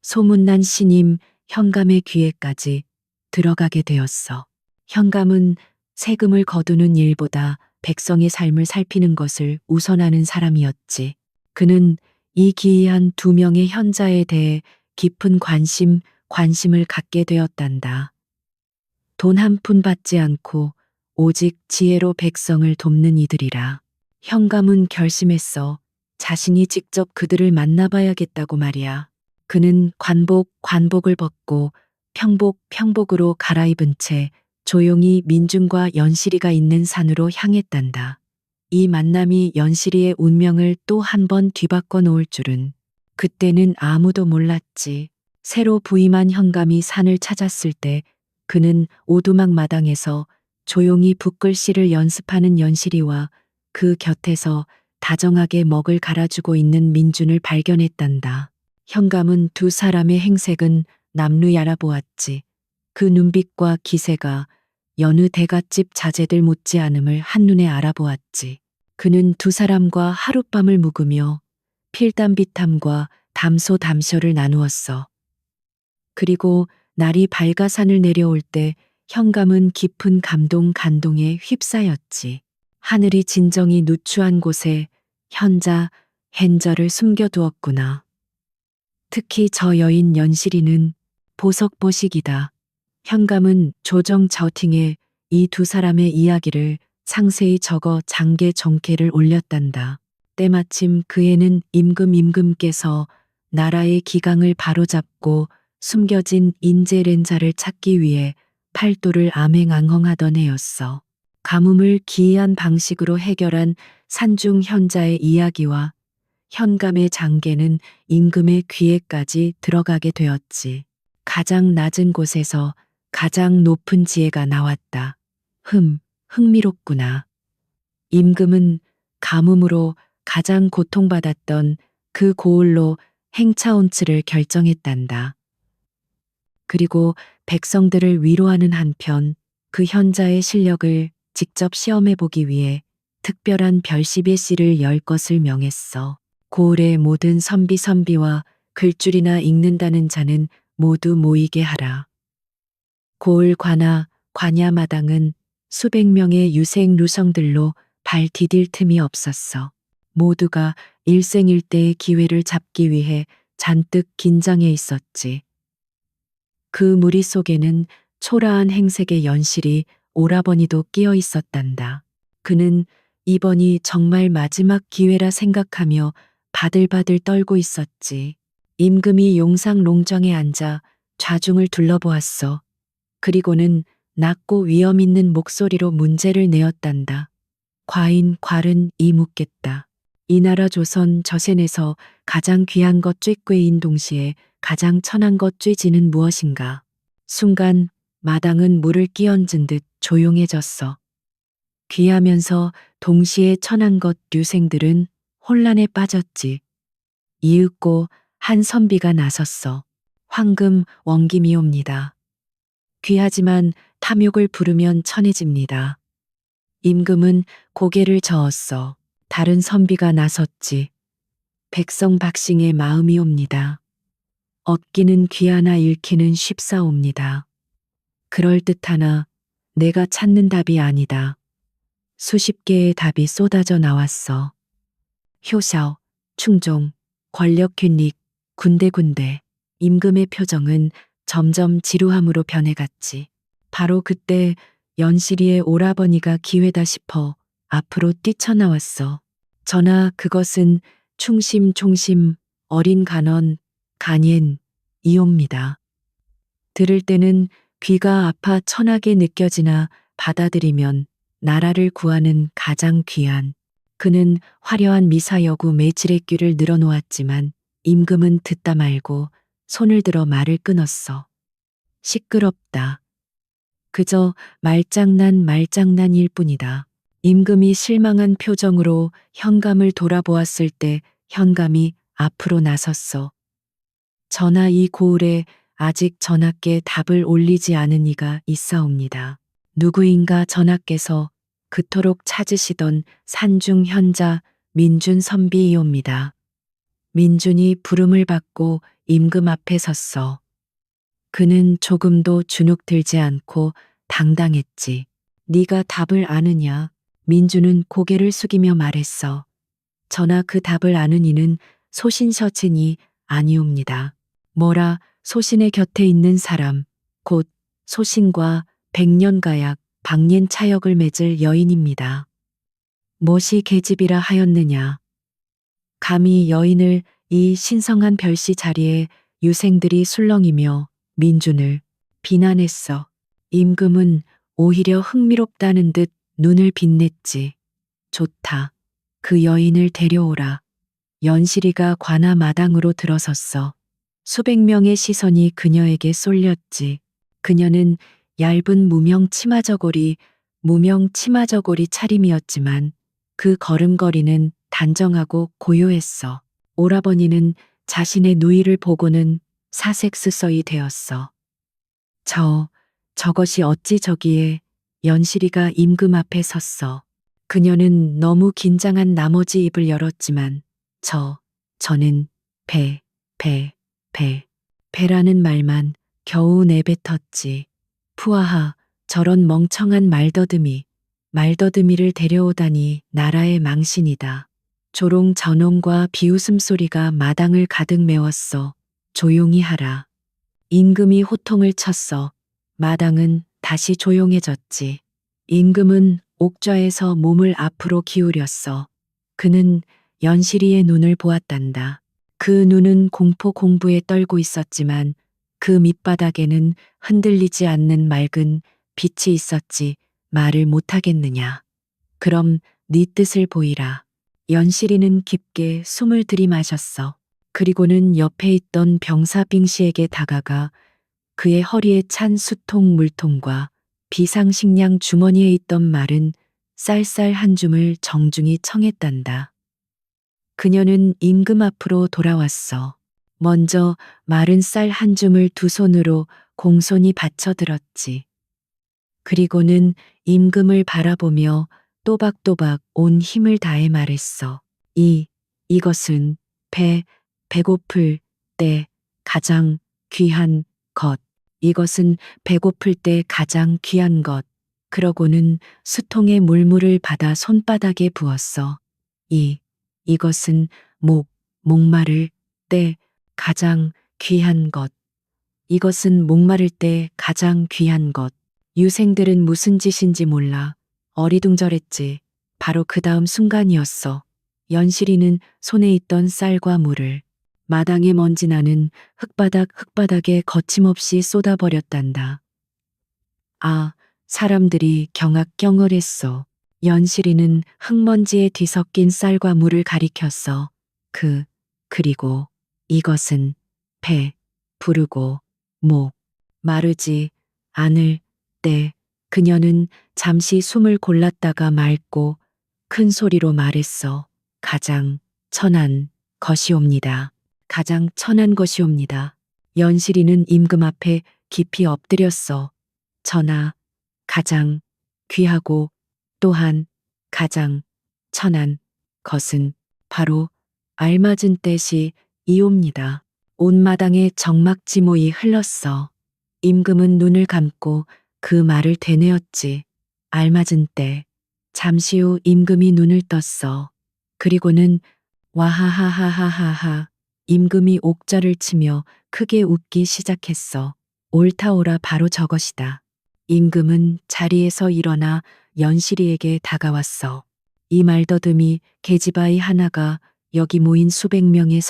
소문난 신임 현감의 귀에까지 들어가게 되었어. 현감은 세금을 거두는 일보다 백성의 삶을 살피는 것을 우선하는 사람이었지. 그는 이 기이한 두 명의 현자에 대해 깊은 관심을 갖게 되었단다. 돈 한 푼 받지 않고 오직 지혜로 백성을 돕는 이들이라. 현감은 결심했어. 자신이 직접 그들을 만나봐야겠다고 말이야. 그는 관복을 벗고 평복으로 갈아입은 채 조용히 민준과 연실이가 있는 산으로 향했단다. 이 만남이 연실이의 운명을 또 한 번 뒤바꿔 놓을 줄은 그때는 아무도 몰랐지. 새로 부임한 현감이 산을 찾았을 때 그는 오두막 마당에서 조용히 붓글씨를 연습하는 연실이와 그 곁에서 다정하게 먹을 갈아주고 있는 민준을 발견했단다. 현감은 두 사람의 행색은 남루히 알아보았지. 그 눈빛과 기세가 여느 대갓집 자제들 못지않음을 한눈에 알아보았지. 그는 두 사람과 하룻밤을 묵으며 필담비탐과 담소담쇼를 나누었어. 그리고 날이 밝아 산을 내려올 때 현감은 깊은 간동에 휩싸였지. 하늘이 진정이 누추한 곳에 헨저를 숨겨두었구나. 특히 저 여인 연실이는 보석보식이다. 현감은 조정저팅에 이 두 사람의 이야기를 상세히 적어 장계 정계를 올렸단다. 때마침 그 해는 임금께서 나라의 기강을 바로잡고 숨겨진 인재렌자를 찾기 위해 팔도를 암행항허하던 해였어. 가뭄을 기이한 방식으로 해결한 산중 현자의 이야기와 현감의 장계는 임금의 귀에까지 들어가게 되었지. 가장 낮은 곳에서 가장 높은 지혜가 나왔다. 흥미롭구나. 임금은 가뭄으로 가장 고통받았던 그 고을로 행차온치를 결정했단다. 그리고 백성들을 위로하는 한편 그 현자의 실력을 직접 시험해 보기 위해 특별한 별시의 씨를 열 것을 명했어. 고을의 모든 선비와 글줄이나 읽는다는 자는 모두 모이게 하라. 고을 관야 마당은 수백 명의 유색 루성들로 발 디딜 틈이 없었어. 모두가 일생일대의 기회를 잡기 위해 잔뜩 긴장해 있었지. 그 무리 속에는 초라한 행색의 연실이 오라버니도 끼어 있었단다. 그는 이번이 정말 마지막 기회라 생각하며 바들바들 떨고 있었지. 임금이 용상 롱정에 앉아 좌중을 둘러보았어. 그리고는 낮고 위험 있는 목소리로 문제를 내었단다. 괄은 이 묻겠다. 이 나라 조선 저센에서 가장 귀한 것 쬐꾀인 동시에 가장 천한 것 쬐지는 무엇인가. 순간 마당은 물을 끼얹은 듯 조용해졌어. 귀하면서 동시에 천한 것 류생들은 혼란에 빠졌지. 이윽고 한 선비가 나섰어. 황금 원기미옵니다. 귀하지만 탐욕을 부르면 천해집니다. 임금은 고개를 저었어. 다른 선비가 나섰지. 백성 박싱의 마음이옵니다. 얻기는 귀하나 잃기는 쉽사옵니다. 그럴듯하나 내가 찾는 답이 아니다. 수십 개의 답이 쏟아져 나왔어. 효샤오, 충종, 권력 균릭, 군데군데. 임금의 표정은 점점 지루함으로 변해갔지. 바로 그때 연시리의 오라버니가 기회다 싶어 앞으로 뛰쳐나왔어. 전하, 그것은 충심 총심 어린 간언 간옌 이옵니다. 들을 때는 귀가 아파 천하게 느껴지나 받아들이면 나라를 구하는 가장 귀한. 그는 화려한 미사여구 매질의 귀를 늘어놓았지만 임금은 듣다 말고 손을 들어 말을 끊었어. 시끄럽다. 그저 말장난일 뿐이다. 임금이 실망한 표정으로 현감을 돌아보았을 때 현감이 앞으로 나섰어. 전하, 이 고을에 아직 전하께 답을 올리지 않은 이가 있사옵니다. 누구인가 전하께서 그토록 찾으시던 산중 현자 민준 선비이옵니다. 민준이 부름을 받고 임금 앞에 섰어. 그는 조금도 주눅 들지 않고 당당했지. 네가 답을 아느냐? 민준은 고개를 숙이며 말했어. 전하, 그 답을 아는 이는 소신셔친이 아니옵니다. 뭐라? 소신의 곁에 있는 사람, 곧 소신과 백년가약, 방옌 차역을 맺을 여인입니다. 무엇이 계집이라 하였느냐? 감히 여인을 이 신성한 별씨 자리에 유생들이 술렁이며 민준을 비난했어. 임금은 오히려 흥미롭다는 듯 눈을 빛냈지. 좋다. 그 여인을 데려오라. 연시리가 관아 마당으로 들어섰어. 수백 명의 시선이 그녀에게 쏠렸지. 그녀는 얇은 무명 치마저고리 차림이었지만 그 걸음걸이는 단정하고 고요했어. 오라버니는 자신의 누이를 보고는 사색스서이 되었어. 저것이 어찌 저기에. 연시리가 임금 앞에 섰어. 그녀는 너무 긴장한 나머지 입을 열었지만 저는 배라는 말만 겨우 내뱉었지. 푸아하, 저런 멍청한 말더듬이를 데려오다니 나라의 망신이다. 조롱 전홍과 비웃음 소리가 마당을 가득 메웠어. 조용히 하라. 임금이 호통을 쳤어. 마당은 다시 조용해졌지. 임금은 옥좌에서 몸을 앞으로 기울였어. 그는 연시리의 눈을 보았단다. 그 눈은 공포 공부에 떨고 있었지만 그 밑바닥에는 흔들리지 않는 맑은 빛이 있었지. 말을 못하겠느냐. 그럼 네 뜻을 보이라. 연시리는 깊게 숨을 들이마셨어. 그리고는 옆에 있던 병사 빙시에게 다가가 그의 허리에 찬 수통 물통과 비상식량 주머니에 있던 마른 쌀쌀 한 줌을 정중히 청했단다. 그녀는 임금 앞으로 돌아왔어. 먼저 마른 쌀 한 줌을 두 손으로 공손히 받쳐들었지. 그리고는 임금을 바라보며 또박또박 온 힘을 다해 말했어. 이것은 배고플 때 가장 귀한 것. 이것은 배고플 때 가장 귀한 것. 그러고는 수통에 물물을 받아 손바닥에 부었어. 이것은 목마를 때 가장 귀한 것. 이것은 목마를 때 가장 귀한 것. 유생들은 무슨 짓인지 몰라 어리둥절했지. 바로 그 다음 순간이었어. 연시리는 손에 있던 쌀과 물을 마당에 먼지 나는 흙바닥에 거침없이 쏟아버렸단다. 사람들이 경악경을했어. 연시리는 흙먼지에 뒤섞인 쌀과 물을 가리켰어. 그리고 이것은 부르고 마르지 안을 때 그녀는 잠시 숨을 골랐다가 맑고 큰 소리로 말했어. 가장 천한 것이옵니다. 가장 천한 것이옵니다. 연실이는 임금 앞에 깊이 엎드렸어. 전하, 가장 귀하고 또한 가장 천한 것은 바로 알맞은 뜻이 이옵니다. 온 마당에 정막지모이 흘렀어. 임금은 눈을 감고 그 말을 되뇌었지. 알맞은 때. 잠시 후 임금이 눈을 떴어. 그리고는 와하하하하하하. 임금이 옥자를 치며 크게 웃기 시작했어. 옳다오라 바로 저것이다. 임금은 자리에서 일어나 연실이에게 다가왔어. 이 말더듬이 계집아이 하나가 여기 모인 수백 명의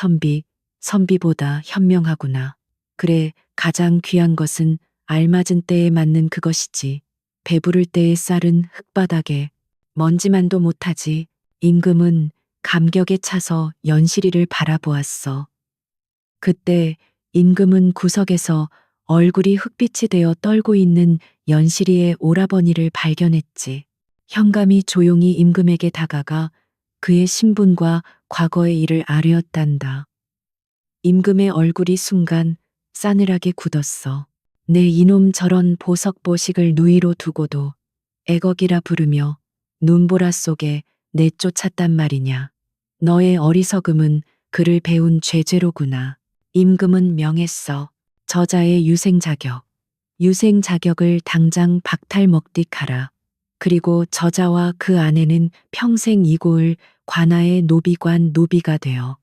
선비보다 현명하구나. 그래, 가장 귀한 것은 알맞은 때에 맞는 그것이지. 배부를 때의 쌀은 흙바닥에 먼지만도 못하지. 임금은 감격에 차서 연실이를 바라보았어. 그때 임금은 구석에서 얼굴이 흑빛이 되어 떨고 있는 연실이의 오라버니를 발견했지. 현감이 조용히 임금에게 다가가 그의 신분과 과거의 일을 아뢰었단다. 임금의 얼굴이 순간 싸늘하게 굳었어. 내 이놈 저런 보석보식을 누이로 두고도 애걱이라 부르며 눈보라 속에 내쫓았단 말이냐. 너의 어리석음은 그를 배운 죄죄로구나. 임금은 명했어. 저자의 유생 자격을 당장 박탈먹딕하라. 그리고 저자와 그 아내는 평생 이고을 관아의 노비가 되어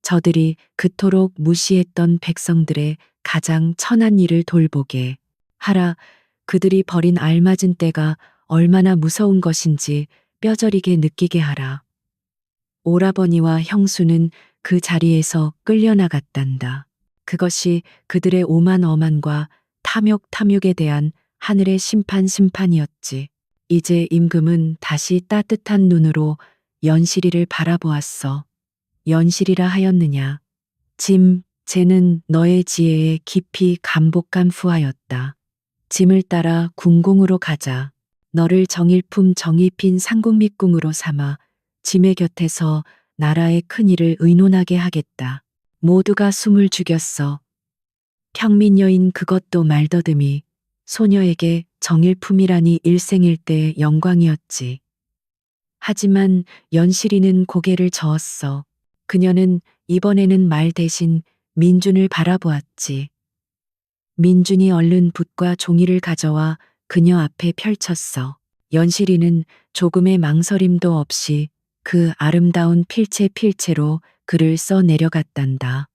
저들이 그토록 무시했던 백성들의 가장 천한 일을 돌보게 하라. 그들이 버린 알맞은 때가 얼마나 무서운 것인지 뼈저리게 느끼게 하라. 오라버니와 형수는 그 자리에서 끌려나갔단다. 그것이 그들의 오만어만과 탐욕에 대한 하늘의 심판이었지. 이제 임금은 다시 따뜻한 눈으로 연실이를 바라보았어. 연실이라 하였느냐. 쟤는 너의 지혜에 깊이 감복감fu하였다. 짐을 따라 궁궁으로 가자. 너를 정일품 정의핀 상국밑궁으로 삼아 짐의 곁에서 나라의 큰일을 의논하게 하겠다. 모두가 숨을 죽였어. 평민여인 그것도 말더듬이 소녀에게 정일품이라니 일생일대의 영광이었지. 하지만 연실이는 고개를 저었어. 그녀는 이번에는 말 대신 민준을 바라보았지. 민준이 얼른 붓과 종이를 가져와 그녀 앞에 펼쳤어. 연실이는 조금의 망설임도 없이 그 아름다운 필체로 글을 써 내려갔단다.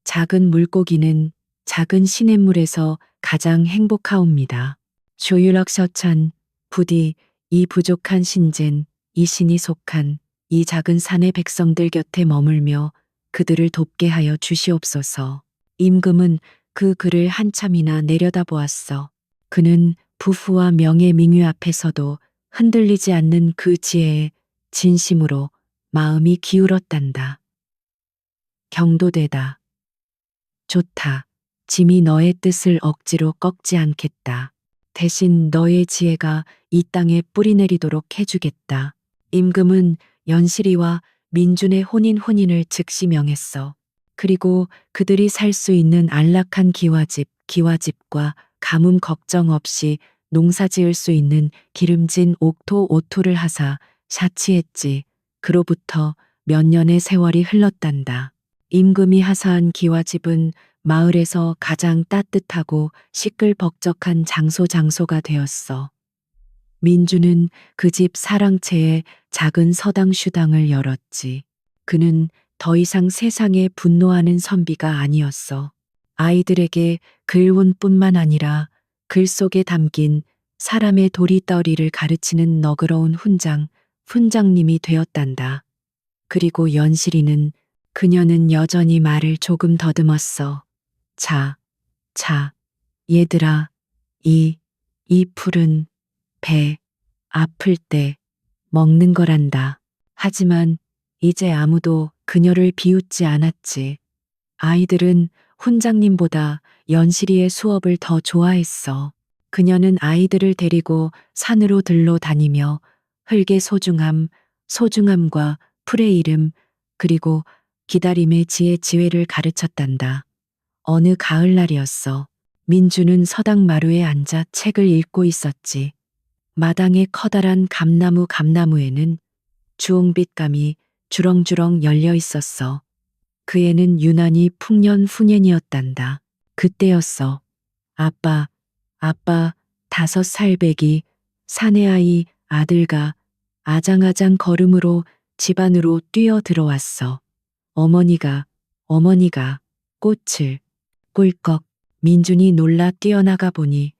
작은 물고기는 작은 시냇물에서 가장 행복하옵니다. 조율럭셔찬 부디 이 부족한 신젠 이 신이 속한 이 작은 산의 백성들 곁에 머물며 그들을 돕게 하여 주시옵소서. 임금은 그 글을 한참이나 내려다보았어. 그는 부후와 명예名誉 앞에서도 흔들리지 않는 그 지혜에 진심으로 마음이 기울었단다. 경도되다. 좋다. 짐이 너의 뜻을 억지로 꺾지 않겠다. 대신 너의 지혜가 이 땅에 뿌리내리도록 해주겠다. 임금은 연실이와 민준의 혼인을 즉시 명했어. 그리고 그들이 살 수 있는 안락한 기와집과 가뭄 걱정 없이 농사 지을 수 있는 기름진 오토를 하사 자치했지. 그로부터 몇 년의 세월이 흘렀단다. 임금이 하사한 기와집은 마을에서 가장 따뜻하고 시끌벅적한 장소가 되었어. 민주는 그 집 사랑채에 작은 서당슈당을 열었지. 그는 더 이상 세상에 분노하는 선비가 아니었어. 아이들에게 글운뿐만 아니라 글 속에 담긴 사람의 도리떠리를 가르치는 너그러운 훈장님이 되었단다. 그리고 연실이는 그녀는 여전히 말을 조금 더듬었어. 자, 얘들아, 이 풀은 배 아플 때 먹는 거란다. 하지만 이제 아무도 그녀를 비웃지 않았지. 아이들은 훈장님보다 연실이의 수업을 더 좋아했어. 그녀는 아이들을 데리고 산으로 들러 다니며 흙의 소중함, 소중함과 풀의 이름, 그리고 기다림의 지혜를 가르쳤단다. 어느 가을날이었어. 민주는 서당 마루에 앉아 책을 읽고 있었지. 마당의 커다란 감나무에는 주홍빛감이 주렁주렁 열려 있었어. 그 애는 유난히 풍년훈yen이었단다. 그때였어. 아빠, 아빠, 5살 배기, 사내아이 아들과 아장아장 걸음으로 집 안으로 뛰어 들어왔어. 어머니가 꽃을 꿀꺽. 민준이 놀라 뛰어나가 보니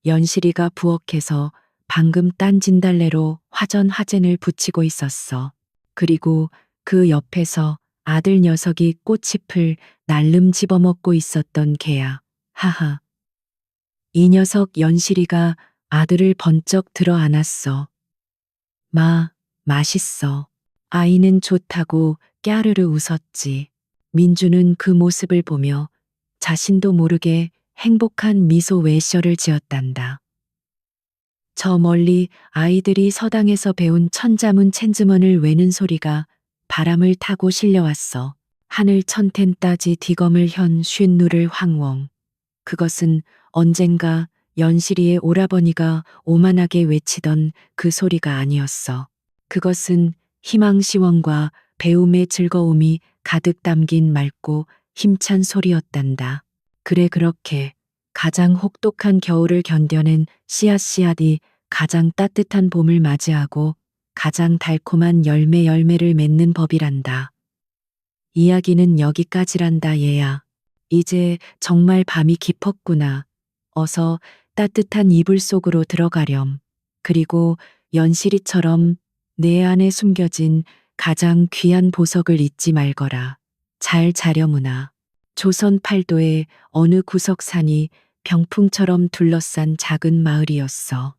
연실이가 부엌에서 방금 딴 진달래로 화전을 붙이고 있었어. 그리고 그 옆에서 아들 녀석이 꽃잎을 날름 집어먹고 있었던 개야. 하하. 이 녀석 연실이가 아들을 번쩍 들어 안았어. 맛있어. 아이는 좋다고 깨르르 웃었지. 민주는 그 모습을 보며 자신도 모르게 행복한 미소 외셔를 지었단다. 저 멀리 아이들이 서당에서 배운 천자문 챈즈먼을 외는 소리가 바람을 타고 실려왔어. 하늘 천텐 따지 디검을 현 쉰누를 황웡. 그것은 언젠가 연실이의 오라버니가 오만하게 외치던 그 소리가 아니었어. 그것은 희망시원과 배움의 즐거움이 가득 담긴 맑고 힘찬 소리였단다. 그래 그렇게 가장 혹독한 겨울을 견뎌낸 씨앗이 가장 따뜻한 봄을 맞이하고 가장 달콤한 열매를 맺는 법이란다. 이야기는 여기까지란다 얘야. 이제 정말 밤이 깊었구나. 어서 따뜻한 이불 속으로 들어가렴. 그리고 연실이처럼 내 안에 숨겨진 가장 귀한 보석을 잊지 말거라. 잘 자려무나. 조선 팔도의 어느 구석산이 병풍처럼 둘러싼 작은 마을이었어.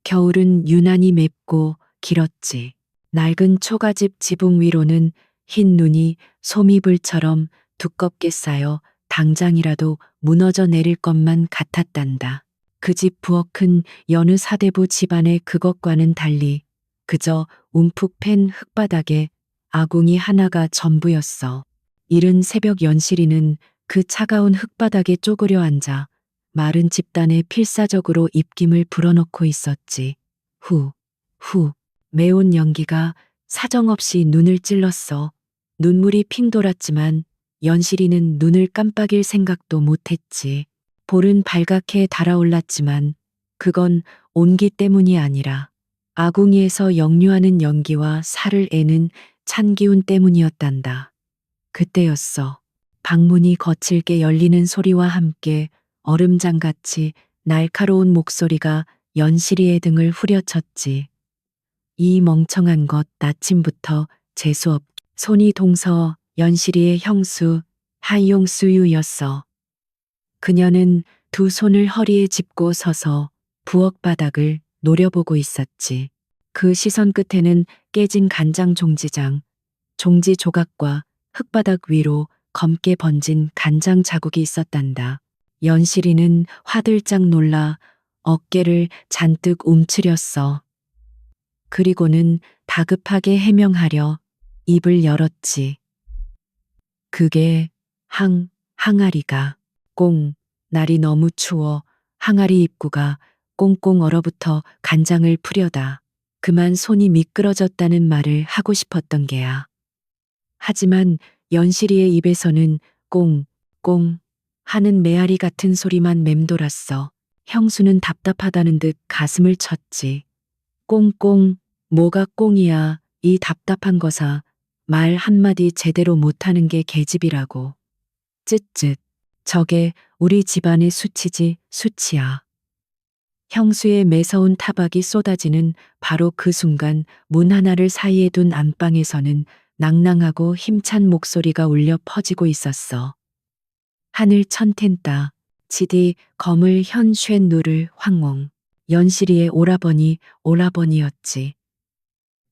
겨울은 유난히 맵고 길었지. 낡은 초가집 지붕 위로는 흰 눈이 소미불처럼 두껍게 쌓여 당장이라도 무너져 내릴 것만 같았단다. 그 집 부엌은 여느 사대부 집안의 그것과는 달리 그저 움푹 팬 흙바닥에 아궁이 하나가 전부였어. 이른 새벽 연실이는 그 차가운 흙바닥에 쪼그려 앉아 마른 집단에 필사적으로 입김을 불어넣고 있었지. 후, 매운 연기가 사정없이 눈을 찔렀어. 눈물이 핑 돌았지만 연실이는 눈을 깜빡일 생각도 못했지. 볼은 발갛게 달아올랐지만 그건 온기 때문이 아니라 아궁이에서 역류하는 연기와 살을 애는 찬 기운 때문이었단다. 그때였어. 방문이 거칠게 열리는 소리와 함께 얼음장같이 날카로운 목소리가 연실이의 등을 후려쳤지. 이 멍청한 것 아침부터 재수없. 손이 동서 연실이의 형수 하용수유였어. 그녀는 두 손을 허리에 짚고 서서 부엌 바닥을 노려보고 있었지. 그 시선 끝에는 깨진 간장 종지 조각과 흙바닥 위로 검게 번진 간장 자국이 있었단다. 연실이는 화들짝 놀라 어깨를 잔뜩 움츠렸어. 그리고는 다급하게 해명하려 입을 열었지. 그게 항아리가 날이 너무 추워 항아리 입구가 꽁꽁 얼어붙어 간장을 풀려다. 그만 손이 미끄러졌다는 말을 하고 싶었던 게야. 하지만 연실이의 입에서는 꽁꽁 하는 메아리 같은 소리만 맴돌았어. 형수는 답답하다는 듯 가슴을 쳤지. 꽁꽁, 뭐가 꽁이야. 이 답답한 거사. 말 한마디 제대로 못하는 게 계집이라고. 쯧쯧. 저게 우리 집안의 수치지, 수치야. 형수의 매서운 타박이 쏟아지는 바로 그 순간 문 하나를 사이에 둔 안방에서는 낭낭하고 힘찬 목소리가 울려 퍼지고 있었어. 하늘 천텐따, 지디 검을 현 쉔누를 황웡. 연실이의 오라버니였지.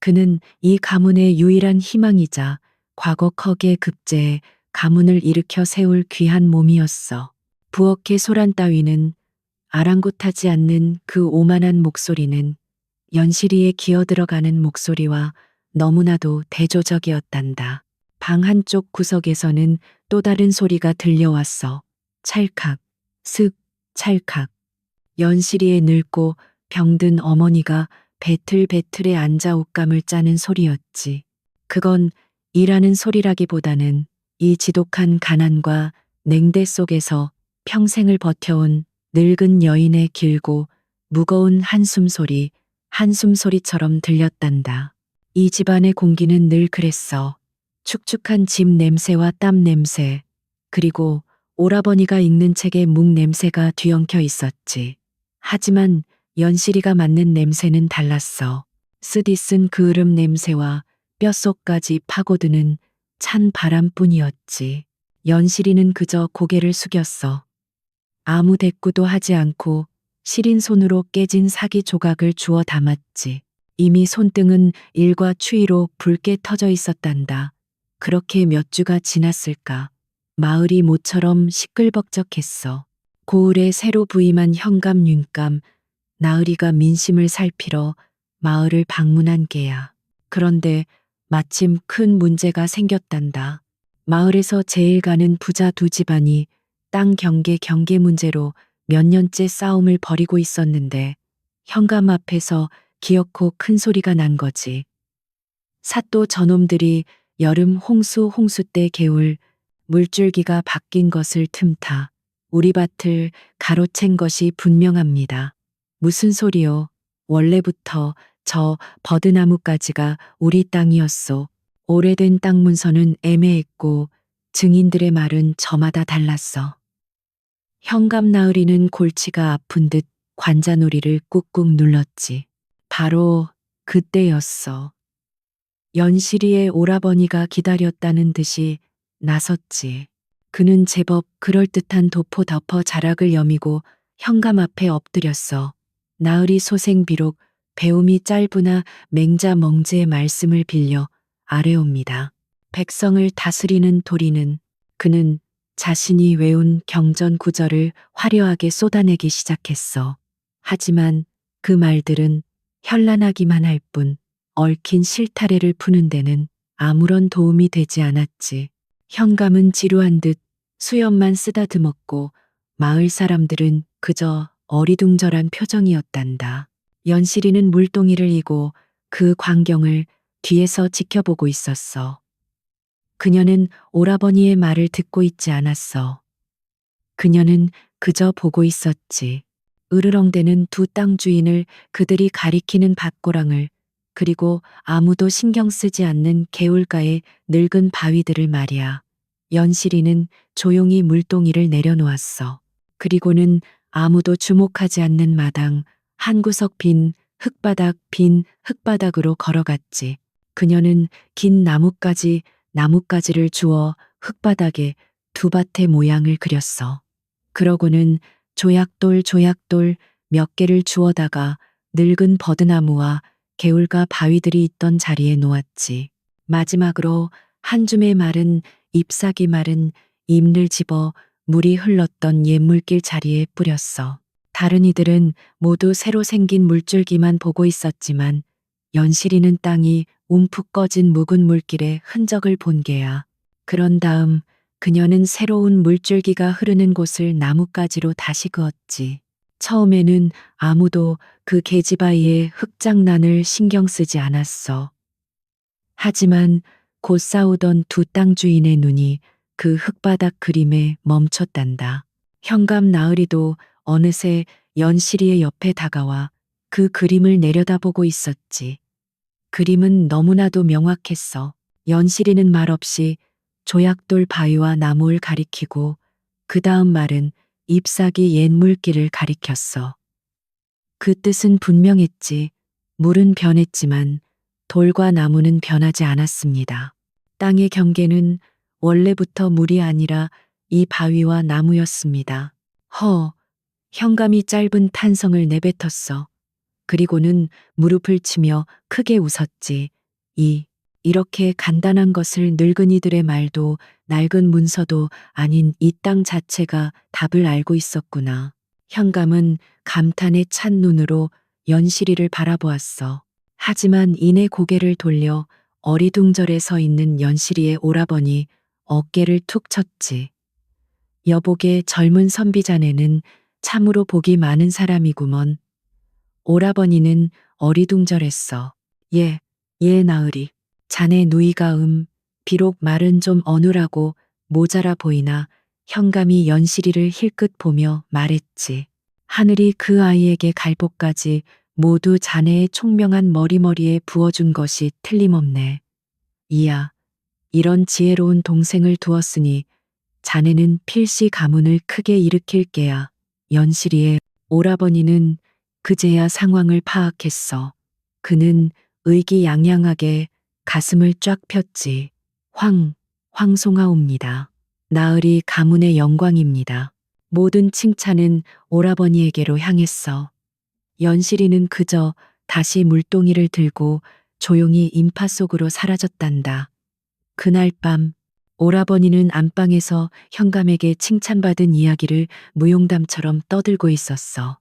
그는 이 가문의 유일한 희망이자 과거 컥의 급제에 가문을 일으켜 세울 귀한 몸이었어. 부엌의 소란 따위는 아랑곳하지 않는 그 오만한 목소리는 연실이의 기어들어가는 목소리와 너무나도 대조적이었단다. 방 한쪽 구석에서는 또 다른 소리가 들려왔어. 찰칵, 슥, 찰칵. 연실이의 늙고 병든 어머니가 배틀배틀에 앉아 옷감을 짜는 소리였지. 그건 일하는 소리라기보다는 이 지독한 가난과 냉대 속에서 평생을 버텨온 늙은 여인의 길고 무거운 한숨 소리, 한숨 소리처럼 들렸단다. 이 집안의 공기는 늘 그랬어. 축축한 집 냄새와 땀 냄새, 그리고 오라버니가 읽는 책의 묵 냄새가 뒤엉켜 있었지. 하지만 연실이가 맡는 냄새는 달랐어. 쓰디쓴 그을음 냄새와 뼛속까지 파고드는 찬 바람뿐이었지. 연실이는 그저 고개를 숙였어. 아무 대꾸도 하지 않고 시린 손으로 깨진 사기 조각을 주워 담았지. 이미 손등은 일과 추위로 붉게 터져 있었단다. 그렇게 몇 주가 지났을까. 마을이 모처럼 시끌벅적했어. 고을에 새로 부임한 현감 윤감, 나으리가 민심을 살피러 마을을 방문한 게야. 그런데 마침 큰 문제가 생겼단다. 마을에서 제일 가는 부자 두 집안이 땅 경계 문제로 몇 년째 싸움을 벌이고 있었는데 현감 앞에서 기어코 큰 소리가 난 거지. 사또 저놈들이 여름 홍수 때 개울 물줄기가 바뀐 것을 틈타 우리 밭을 가로챈 것이 분명합니다. 무슨 소리요? 원래부터 저 버드나무까지가 우리 땅이었소. 오래된 땅 문서는 애매했고 증인들의 말은 저마다 달랐어. 현감 나으리는 골치가 아픈 듯 관자놀이를 꾹꾹 눌렀지. 바로 그때였어. 연실이의 오라버니가 기다렸다는 듯이 나섰지. 그는 제법 그럴듯한 도포 덮어 자락을 여미고 현감 앞에 엎드렸어. 나으리 소생 비록 배움이 짧으나 맹자 멍제의 말씀을 빌려 아뢰옵니다. 백성을 다스리는 도리는 그는 자신이 외운 경전 구절을 화려하게 쏟아내기 시작했어. 하지만 그 말들은 현란하기만 할 뿐 얽힌 실타래를 푸는 데는 아무런 도움이 되지 않았지. 현감은 지루한 듯 수염만 쓰다듬었고 마을 사람들은 그저 어리둥절한 표정이었단다. 연실이는 물동이를 이고 그 광경을 뒤에서 지켜보고 있었어. 그녀는 오라버니의 말을 듣고 있지 않았어. 그녀는 그저 보고 있었지. 으르렁대는 두 땅 주인을 그들이 가리키는 밭고랑을 그리고 아무도 신경 쓰지 않는 개울가의 늙은 바위들을 말이야. 연실이는 조용히 물동이를 내려놓았어. 그리고는 아무도 주목하지 않는 마당, 한 구석 빈 흙바닥으로 걸어갔지. 그녀는 긴 나뭇가지를 주워 흙바닥에 두 밭의 모양을 그렸어. 그러고는 조약돌 몇 개를 주워다가 늙은 버드나무와 개울가 바위들이 있던 자리에 놓았지. 마지막으로 한 줌의 마른 잎사귀 마른 잎을 집어 물이 흘렀던 옛물길 자리에 뿌렸어. 다른 이들은 모두 새로 생긴 물줄기만 보고 있었지만 연실이는 땅이 움푹 꺼진 묵은 물길의 흔적을 본 게야. 그런 다음 그녀는 새로운 물줄기가 흐르는 곳을 나뭇가지로 다시 그었지. 처음에는 아무도 그 계지바위의 흙장난을 신경 쓰지 않았어. 하지만 곧 싸우던 두 땅 주인의 눈이 그 흙바닥 그림에 멈췄단다. 현감 나으리도 어느새 연실이의 옆에 다가와 그 그림을 내려다보고 있었지. 그림은 너무나도 명확했어. 연실이는 말없이 조약돌 바위와 나무를 가리키고 그 다음 말은 잎사귀 옛 물길을 가리켰어. 그 뜻은 분명했지. 물은 변했지만 돌과 나무는 변하지 않았습니다. 땅의 경계는 원래부터 물이 아니라 이 바위와 나무였습니다. 현감이 짧은 탄성을 내뱉었어. 그리고는 무릎을 치며 크게 웃었지. 이렇게 간단한 것을 늙은이들의 말도 낡은 문서도 아닌 이 땅 자체가 답을 알고 있었구나. 현감은 감탄에 찬 눈으로 연실이를 바라보았어. 하지만 이내 고개를 돌려 어리둥절해 서 있는 연실이의 오라버니 어깨를 툭 쳤지. 여복의 젊은 선비자네는 참으로 복이 많은 사람이구먼. 오라버니는 어리둥절했어. 예, 나으리. 자네 누이가 비록 말은 좀 어눌하고 모자라 보이나 현감이 연실이를 힐끗 보며 말했지. 하늘이 그 아이에게 갈 복까지 모두 자네의 총명한 머리머리에 부어준 것이 틀림없네. 이야, 이런 지혜로운 동생을 두었으니 자네는 필시 가문을 크게 일으킬 게야. 연실이의 오라버니는 그제야 상황을 파악했어. 그는 의기양양하게 가슴을 쫙 폈지. 황송하옵니다. 나으리 가문의 영광입니다. 모든 칭찬은 오라버니에게로 향했어. 연실이는 그저 다시 물동이를 들고 조용히 인파 속으로 사라졌단다. 그날 밤 오라버니는 안방에서 현감에게 칭찬받은 이야기를 무용담처럼 떠들고 있었어.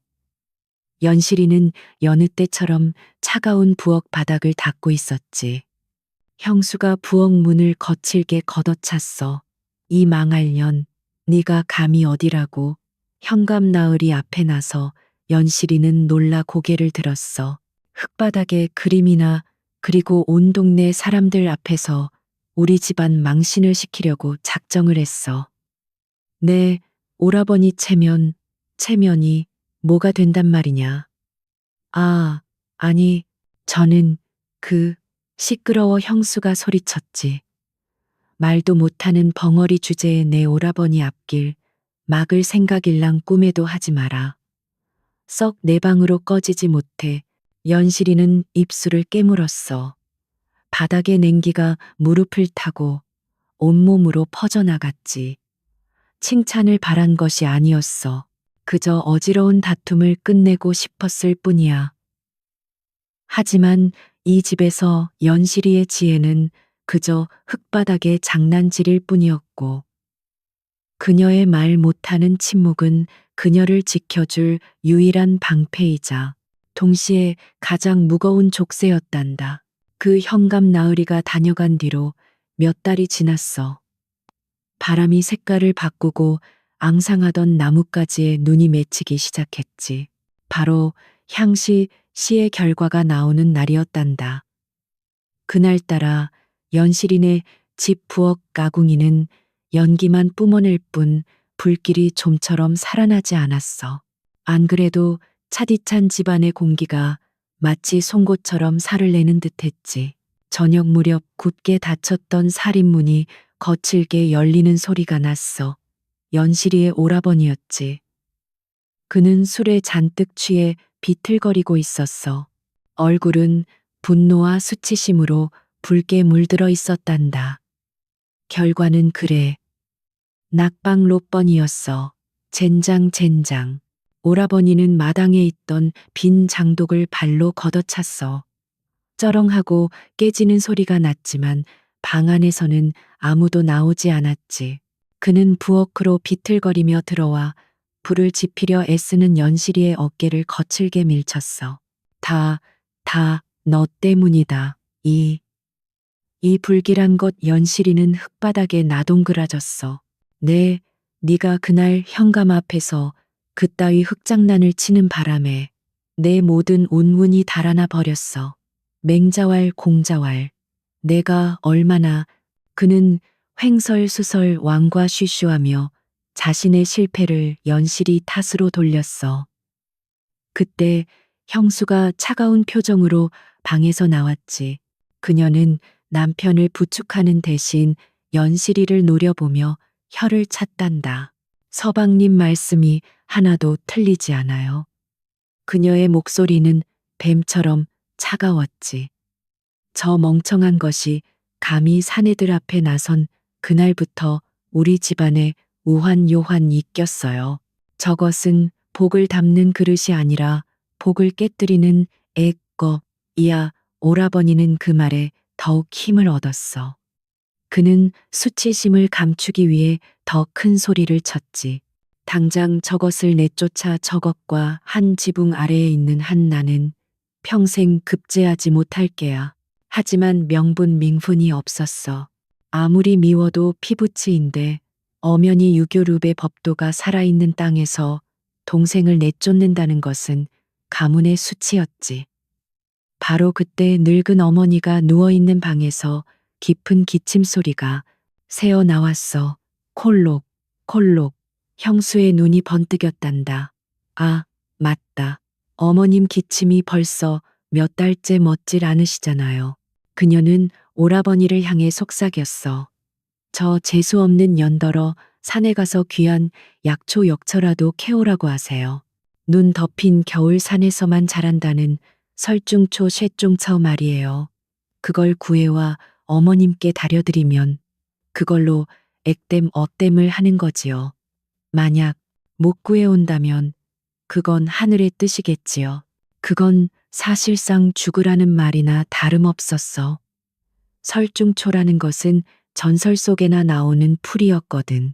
연실이는 여느 때처럼 차가운 부엌 바닥을 닦고 있었지. 형수가 부엌 문을 거칠게 걷어찼어. 이 망할 년, 네가 감히 어디라고. 현감 나으리 앞에 나서 연실이는 놀라 고개를 들었어. 흙바닥에 그림이나 그리고 온 동네 사람들 앞에서 우리 집안 망신을 시키려고 작정을 했어. 네, 오라버니 체면이 뭐가 된단 말이냐. 아, 아니, 저는 시끄러워 형수가 소리쳤지. 말도 못하는 벙어리 주제에 내 오라버니 앞길 막을 생각일랑 꿈에도 하지 마라. 썩 내 방으로 꺼지지 못해 연실이는 입술을 깨물었어. 바닥의 냉기가 무릎을 타고 온몸으로 퍼져나갔지. 칭찬을 바란 것이 아니었어. 그저 어지러운 다툼을 끝내고 싶었을 뿐이야. 하지만 이 집에서 연실이의 지혜는 그저 흙바닥의 장난질일 뿐이었고, 그녀의 말 못하는 침묵은 그녀를 지켜줄 유일한 방패이자 동시에 가장 무거운 족쇄였단다. 그 현감 나으리가 다녀간 뒤로 몇 달이 지났어. 바람이 색깔을 바꾸고 앙상하던 나뭇가지에 눈이 맺히기 시작했지. 바로 향시 시의 결과가 나오는 날이었단다. 그날따라 연실이네 집 부엌 가궁이는 연기만 뿜어낼 뿐 불길이 좀처럼 살아나지 않았어. 안 그래도 차디찬 집안의 공기가 마치 송곳처럼 살을 내는 듯했지. 저녁 무렵 굳게 닫혔던 살인문이 거칠게 열리는 소리가 났어. 연실이의 오라버니였지. 그는 술에 잔뜩 취해 비틀거리고 있었어. 얼굴은 분노와 수치심으로 붉게 물들어 있었단다. 결과는 그래. 낙방 롯번이었어. 젠장. 오라버니는 마당에 있던 빈 장독을 발로 걷어찼어. 쩌렁하고 깨지는 소리가 났지만 방 안에서는 아무도 나오지 않았지. 그는 부엌으로 비틀거리며 들어와 불을 지피려 애쓰는 연실이의 어깨를 거칠게 밀쳤어. 다 너 때문이다. 이 불길한 것. 연실이는 흙바닥에 나동그라졌어. 네가 그날 현감 앞에서 그따위 흙장난을 치는 바람에 내 모든 운운이 달아나 버렸어. 맹자왈 공자왈. 내가 얼마나. 그는 횡설수설 왕과 쉬쉬하며 자신의 실패를 연실이 탓으로 돌렸어. 그때 형수가 차가운 표정으로 방에서 나왔지. 그녀는 남편을 부축하는 대신 연실이를 노려보며 혀를 찼단다. 서방님 말씀이 하나도 틀리지 않아요. 그녀의 목소리는 뱀처럼 차가웠지. 저 멍청한 것이 감히 사내들 앞에 나선 그날부터 우리 집안에 우환요환이 꼈어요. 저것은 복을 담는 그릇이 아니라 복을 깨뜨리는 이야. 오라버니는 그 말에 더욱 힘을 얻었어. 그는 수치심을 감추기 위해 더 큰 소리를 쳤지. 당장 저것을 내쫓아 저것과 한 지붕 아래에 있는 한 나는 평생 급제하지 못할 게야. 하지만 명분 밍분이 없었어. 아무리 미워도 피부치인데 엄연히 유교룹의 법도가 살아있는 땅에서 동생을 내쫓는다는 것은 가문의 수치였지. 바로 그때 늙은 어머니가 누워있는 방에서 깊은 기침 소리가 새어 나왔어. 콜록, 콜록. 형수의 눈이 번뜩였단다. 아, 맞다. 어머님 기침이 벌써 몇 달째 멎질 않으시잖아요. 그녀는 오라버니를 향해 속삭였어. 저 재수 없는 년더러 산에 가서 귀한 약초 역초라도 캐오라고 하세요. 눈 덮인 겨울 산에서만 자란다는 설중초 쇠중처 말이에요. 그걸 구해와 어머님께 다려드리면 그걸로 액땜 어땜을 하는 거지요. 만약 못 구해온다면 그건 하늘의 뜻이겠지요. 그건 사실상 죽으라는 말이나 다름없었어. 설중초라는 것은 전설 속에나 나오는 풀이었거든.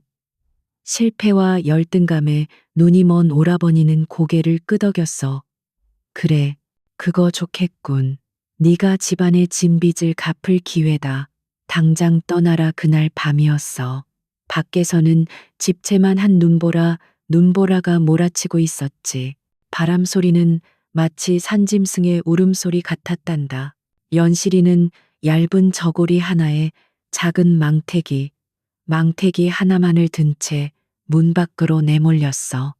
실패와 열등감에 눈이 먼 오라버니는 고개를 끄덕였어. 그래, 그거 좋겠군. 네가 집안의 진빚을 갚을 기회다. 당장 떠나라. 그날 밤이었어. 밖에서는 집채만 한 눈보라가 몰아치고 있었지. 바람 소리는 마치 산짐승의 울음소리 같았단다. 연실이는 얇은 저고리 하나에 작은 망태기 하나만을 든 채 문 밖으로 내몰렸어.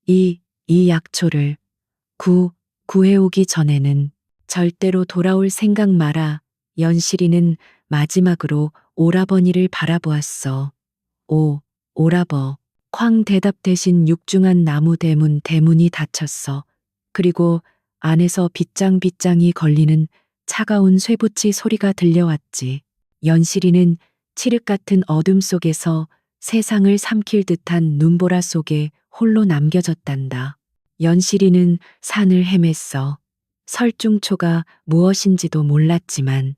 이 약초를 구해오기 전에는 절대로 돌아올 생각 마라. 연실이는 마지막으로 오라버니를 바라보았어. 오라버. 쾅 대답 대신 육중한 나무 대문이 닫혔어. 그리고 안에서 빗장빗장이 걸리는 차가운 쇠붙이 소리가 들려왔지. 연실이는 칠흑 같은 어둠 속에서 세상을 삼킬 듯한 눈보라 속에 홀로 남겨졌단다. 연실이는 산을 헤맸어. 설중초가 무엇인지도 몰랐지만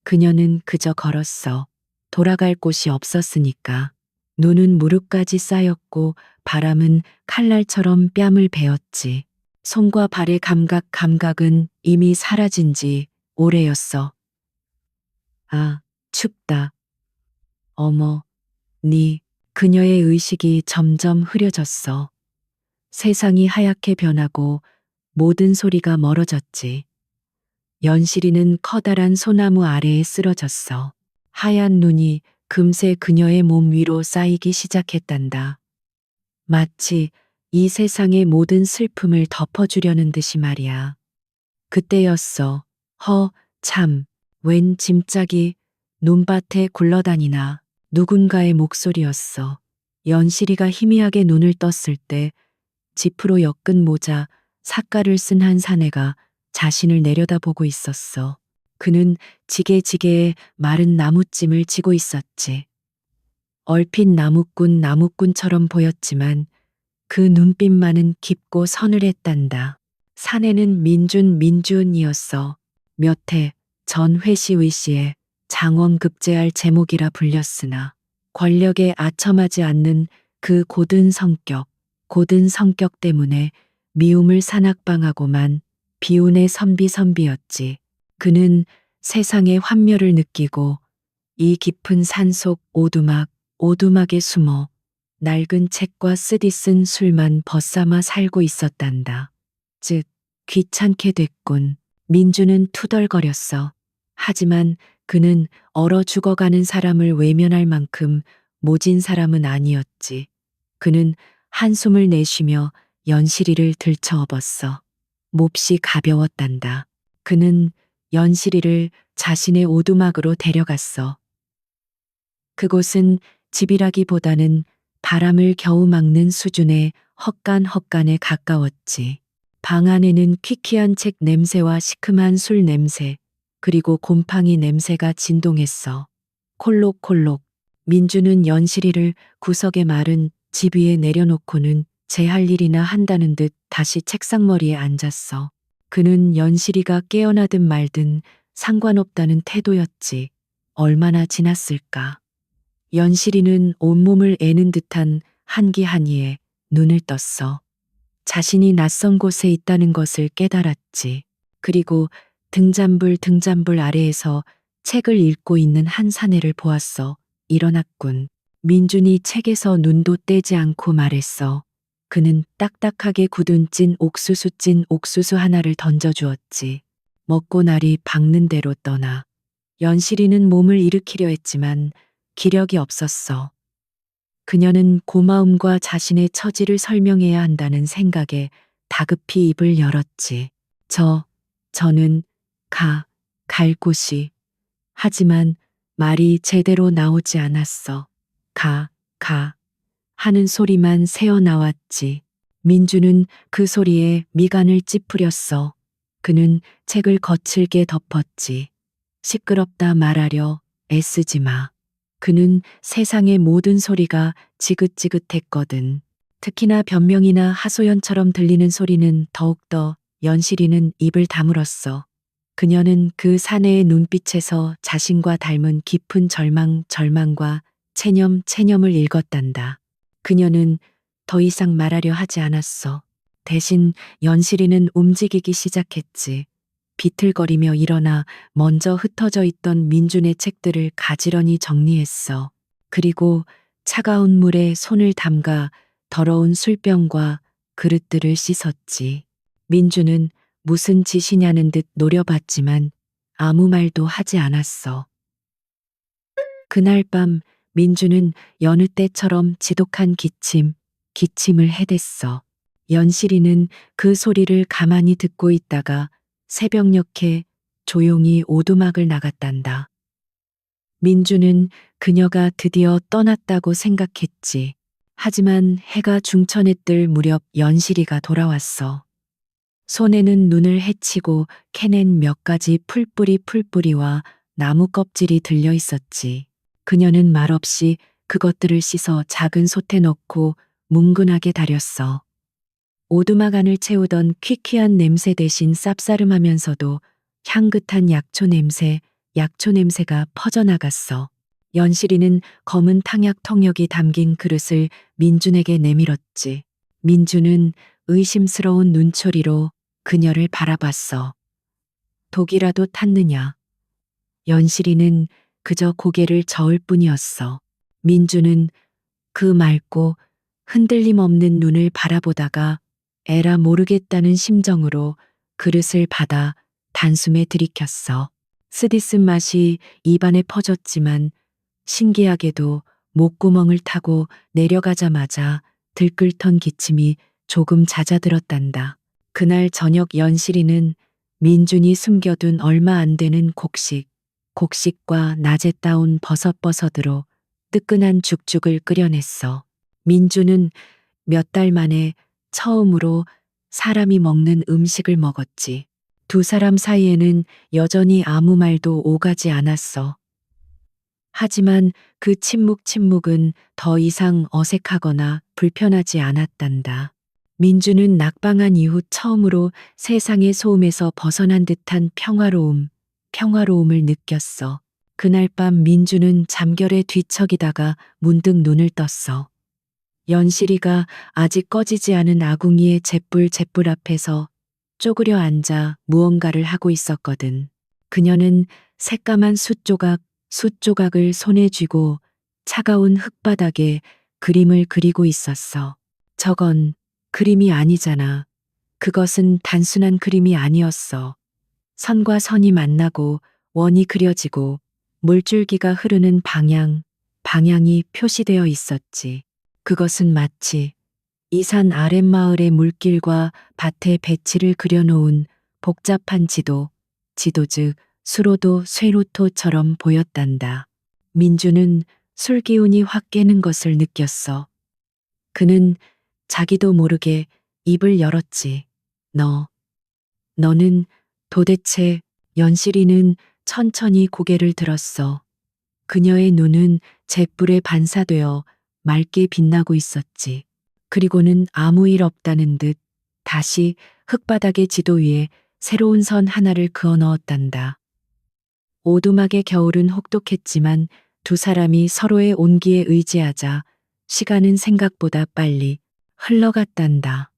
그녀는 그저 걸었어. 돌아갈 곳이 없었으니까. 눈은 무릎까지 쌓였고 바람은 칼날처럼 뺨을 베었지. 손과 발의 감각은 이미 사라진 지 오래였어. 아, 춥다. 어머, 그녀의 의식이 점점 흐려졌어. 세상이 하얗게 변하고 모든 소리가 멀어졌지. 연실이는 커다란 소나무 아래에 쓰러졌어. 하얀 눈이 금세 그녀의 몸 위로 쌓이기 시작했단다. 마치 이 세상의 모든 슬픔을 덮어주려는 듯이 말이야. 그때였어. 참, 웬 짐짝이 논밭에 굴러다니나. 누군가의 목소리였어. 연실이가 희미하게 눈을 떴을 때 지프로 엮은 모자, 삿가를 쓴 한 사내가 자신을 내려다보고 있었어. 그는 지게지게에 마른 나무찜을 쥐고 있었지. 얼핏 나무꾼처럼 보였지만 그 눈빛만은 깊고 서늘했단다. 사내는 민준이었어. 몇 해 전 회시의시에 장원급제할 제목이라 불렸으나 권력에 아첨하지 않는 그 고든 성격 때문에 미움을 산악방하고만 비운의 선비였지. 그는 세상의 환멸을 느끼고 이 깊은 산속 오두막에 숨어 낡은 책과 쓰디 쓴 술만 벗삼아 살고 있었단다. 귀찮게 됐군. 민주는 투덜거렸어. 하지만 그는 얼어 죽어가는 사람을 외면할 만큼 모진 사람은 아니었지. 그는 한숨을 내쉬며 연실이를 들쳐업었어. 몹시 가벼웠단다. 그는 연실이를 자신의 오두막으로 데려갔어. 그곳은 집이라기보다는 바람을 겨우 막는 수준의 헛간에 가까웠지. 방 안에는 퀴퀴한 책 냄새와 시큼한 술 냄새, 그리고 곰팡이 냄새가 진동했어. 콜록콜록. 민주는 연실이를 구석에 마른 집 위에 내려놓고는 제 할 일이나 한다는 듯 다시 책상머리에 앉았어. 그는 연실이가 깨어나든 말든 상관없다는 태도였지. 얼마나 지났을까. 연실이는 온몸을 애는 듯한 한기한이에 눈을 떴어. 자신이 낯선 곳에 있다는 것을 깨달았지. 그리고 등잔불 아래에서 책을 읽고 있는 한 사내를 보았어. 일어났군. 민준이 책에서 눈도 떼지 않고 말했어. 그는 딱딱하게 굳은 찐 옥수수 하나를 던져주었지. 먹고 날이 밝는 대로 떠나. 연실이는 몸을 일으키려 했지만 기력이 없었어. 그녀는 고마움과 자신의 처지를 설명해야 한다는 생각에 다급히 입을 열었지. 저는 갈 곳이. 하지만 말이 제대로 나오지 않았어. 가 하는 소리만 새어 나왔지. 민주는 그 소리에 미간을 찌푸렸어. 그는 책을 거칠게 덮었지. 시끄럽다 말하려 애쓰지 마. 그는 세상의 모든 소리가 지긋지긋했거든. 특히나 변명이나 하소연처럼 들리는 소리는 더욱더. 연실이는 입을 다물었어. 그녀는 그 사내의 눈빛에서 자신과 닮은 깊은 절망과 체념을 읽었단다. 그녀는 더 이상 말하려 하지 않았어. 대신 연실이는 움직이기 시작했지. 비틀거리며 일어나 먼저 흩어져 있던 민준의 책들을 가지런히 정리했어. 그리고 차가운 물에 손을 담가 더러운 술병과 그릇들을 씻었지. 민준은 무슨 짓이냐는 듯 노려봤지만 아무 말도 하지 않았어. 그날 밤 민주는 여느 때처럼 지독한 기침을 해댔어. 연실이는 그 소리를 가만히 듣고 있다가 새벽녘에 조용히 오두막을 나갔단다. 민주는 그녀가 드디어 떠났다고 생각했지. 하지만 해가 중천에 뜰 무렵 연실이가 돌아왔어. 손에는 눈을 헤치고 캐낸 몇 가지 풀뿌리와 나무 껍질이 들려 있었지. 그녀는 말없이 그것들을 씻어 작은 솥에 넣고 뭉근하게 달였어. 오두막 안을 채우던 퀴퀴한 냄새 대신 쌉싸름하면서도 향긋한 약초 냄새가 퍼져나갔어. 연실이는 검은 탕약 통역이 담긴 그릇을 민준에게 내밀었지. 민준은 의심스러운 눈초리로 그녀를 바라봤어. 독이라도 탔느냐. 연실이는 그저 고개를 저을 뿐이었어. 민주는 그 맑고 흔들림 없는 눈을 바라보다가 에라 모르겠다는 심정으로 그릇을 받아 단숨에 들이켰어. 쓰디쓴 맛이 입안에 퍼졌지만 신기하게도 목구멍을 타고 내려가자마자 들끓던 기침이 조금 잦아들었단다. 그날 저녁 연실이는 민준이 숨겨둔 얼마 안 되는 곡식과 낮에 따온 버섯으로 뜨끈한 죽죽을 끓여냈어. 민준은 몇 달 만에 처음으로 사람이 먹는 음식을 먹었지. 두 사람 사이에는 여전히 아무 말도 오가지 않았어. 하지만 그 침묵은 더 이상 어색하거나 불편하지 않았단다. 민주는 낙방한 이후 처음으로 세상의 소음에서 벗어난 듯한 평화로움을 느꼈어. 그날 밤 민주는 잠결에 뒤척이다가 문득 눈을 떴어. 연실이가 아직 꺼지지 않은 아궁이의 잿불 앞에서 쪼그려 앉아 무언가를 하고 있었거든. 그녀는 새까만 숯조각을 손에 쥐고 차가운 흙바닥에 그림을 그리고 있었어. 저건 그림이 아니잖아. 그것은 단순한 그림이 아니었어. 선과 선이 만나고 원이 그려지고 물줄기가 흐르는 방향이 표시되어 있었지. 그것은 마치 이 산 아랫마을의 물길과 밭의 배치를 그려놓은 복잡한 지도 즉 수로도 쇠로토처럼 보였단다. 민주는 술 기운이 확 깨는 것을 느꼈어. 그는 자기도 모르게 입을 열었지. 너는 도대체. 연실이는 천천히 고개를 들었어. 그녀의 눈은 잿불에 반사되어 맑게 빛나고 있었지. 그리고는 아무 일 없다는 듯 다시 흙바닥의 지도 위에 새로운 선 하나를 그어 넣었단다. 오두막의 겨울은 혹독했지만 두 사람이 서로의 온기에 의지하자 시간은 생각보다 빨리 흘러갔단다.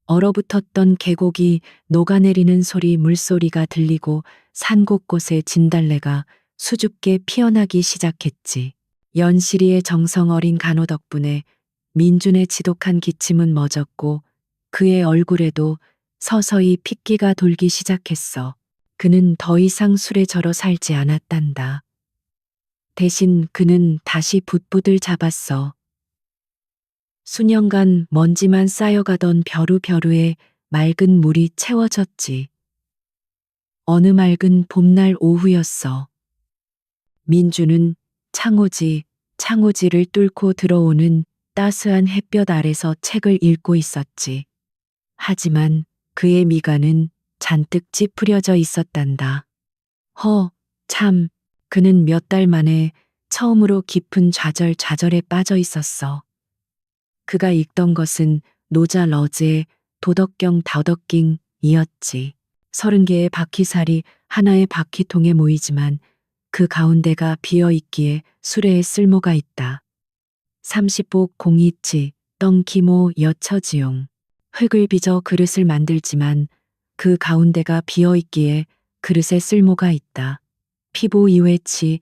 얼어붙었던 계곡이 녹아내리는 소리 물소리가 들리고 산 곳곳에 진달래가 수줍게 피어나기 시작했지. 연시리의 정성 어린 간호 덕분에 민준의 지독한 기침은 멎었고 그의 얼굴에도 서서히 핏기가 돌기 시작했어. 그는 더 이상 술에 절어 살지 않았단다. 대신 그는 다시 붓붓을 잡았어. 수년간 먼지만 쌓여가던 벼루벼루에 맑은 물이 채워졌지. 어느 맑은 봄날 오후였어. 민주는 창호지를 뚫고 들어오는 따스한 햇볕 아래서 책을 읽고 있었지. 하지만 그의 미간은 잔뜩 찌푸려져 있었단다. 참, 그는 몇 달 만에 처음으로 깊은 좌절에 빠져 있었어. 그가 읽던 것은 노자 러즈의 도덕경 다덕깅이었지. 30개의 바퀴살이 하나의 바퀴통에 모이지만 그 가운데가 비어 있기에 수레에 쓸모가 있다. 30복 공이치 떵기모 여처지용. 흙을 빚어 그릇을 만들지만 그 가운데가 비어 있기에 그릇에 쓸모가 있다. 피보 이외치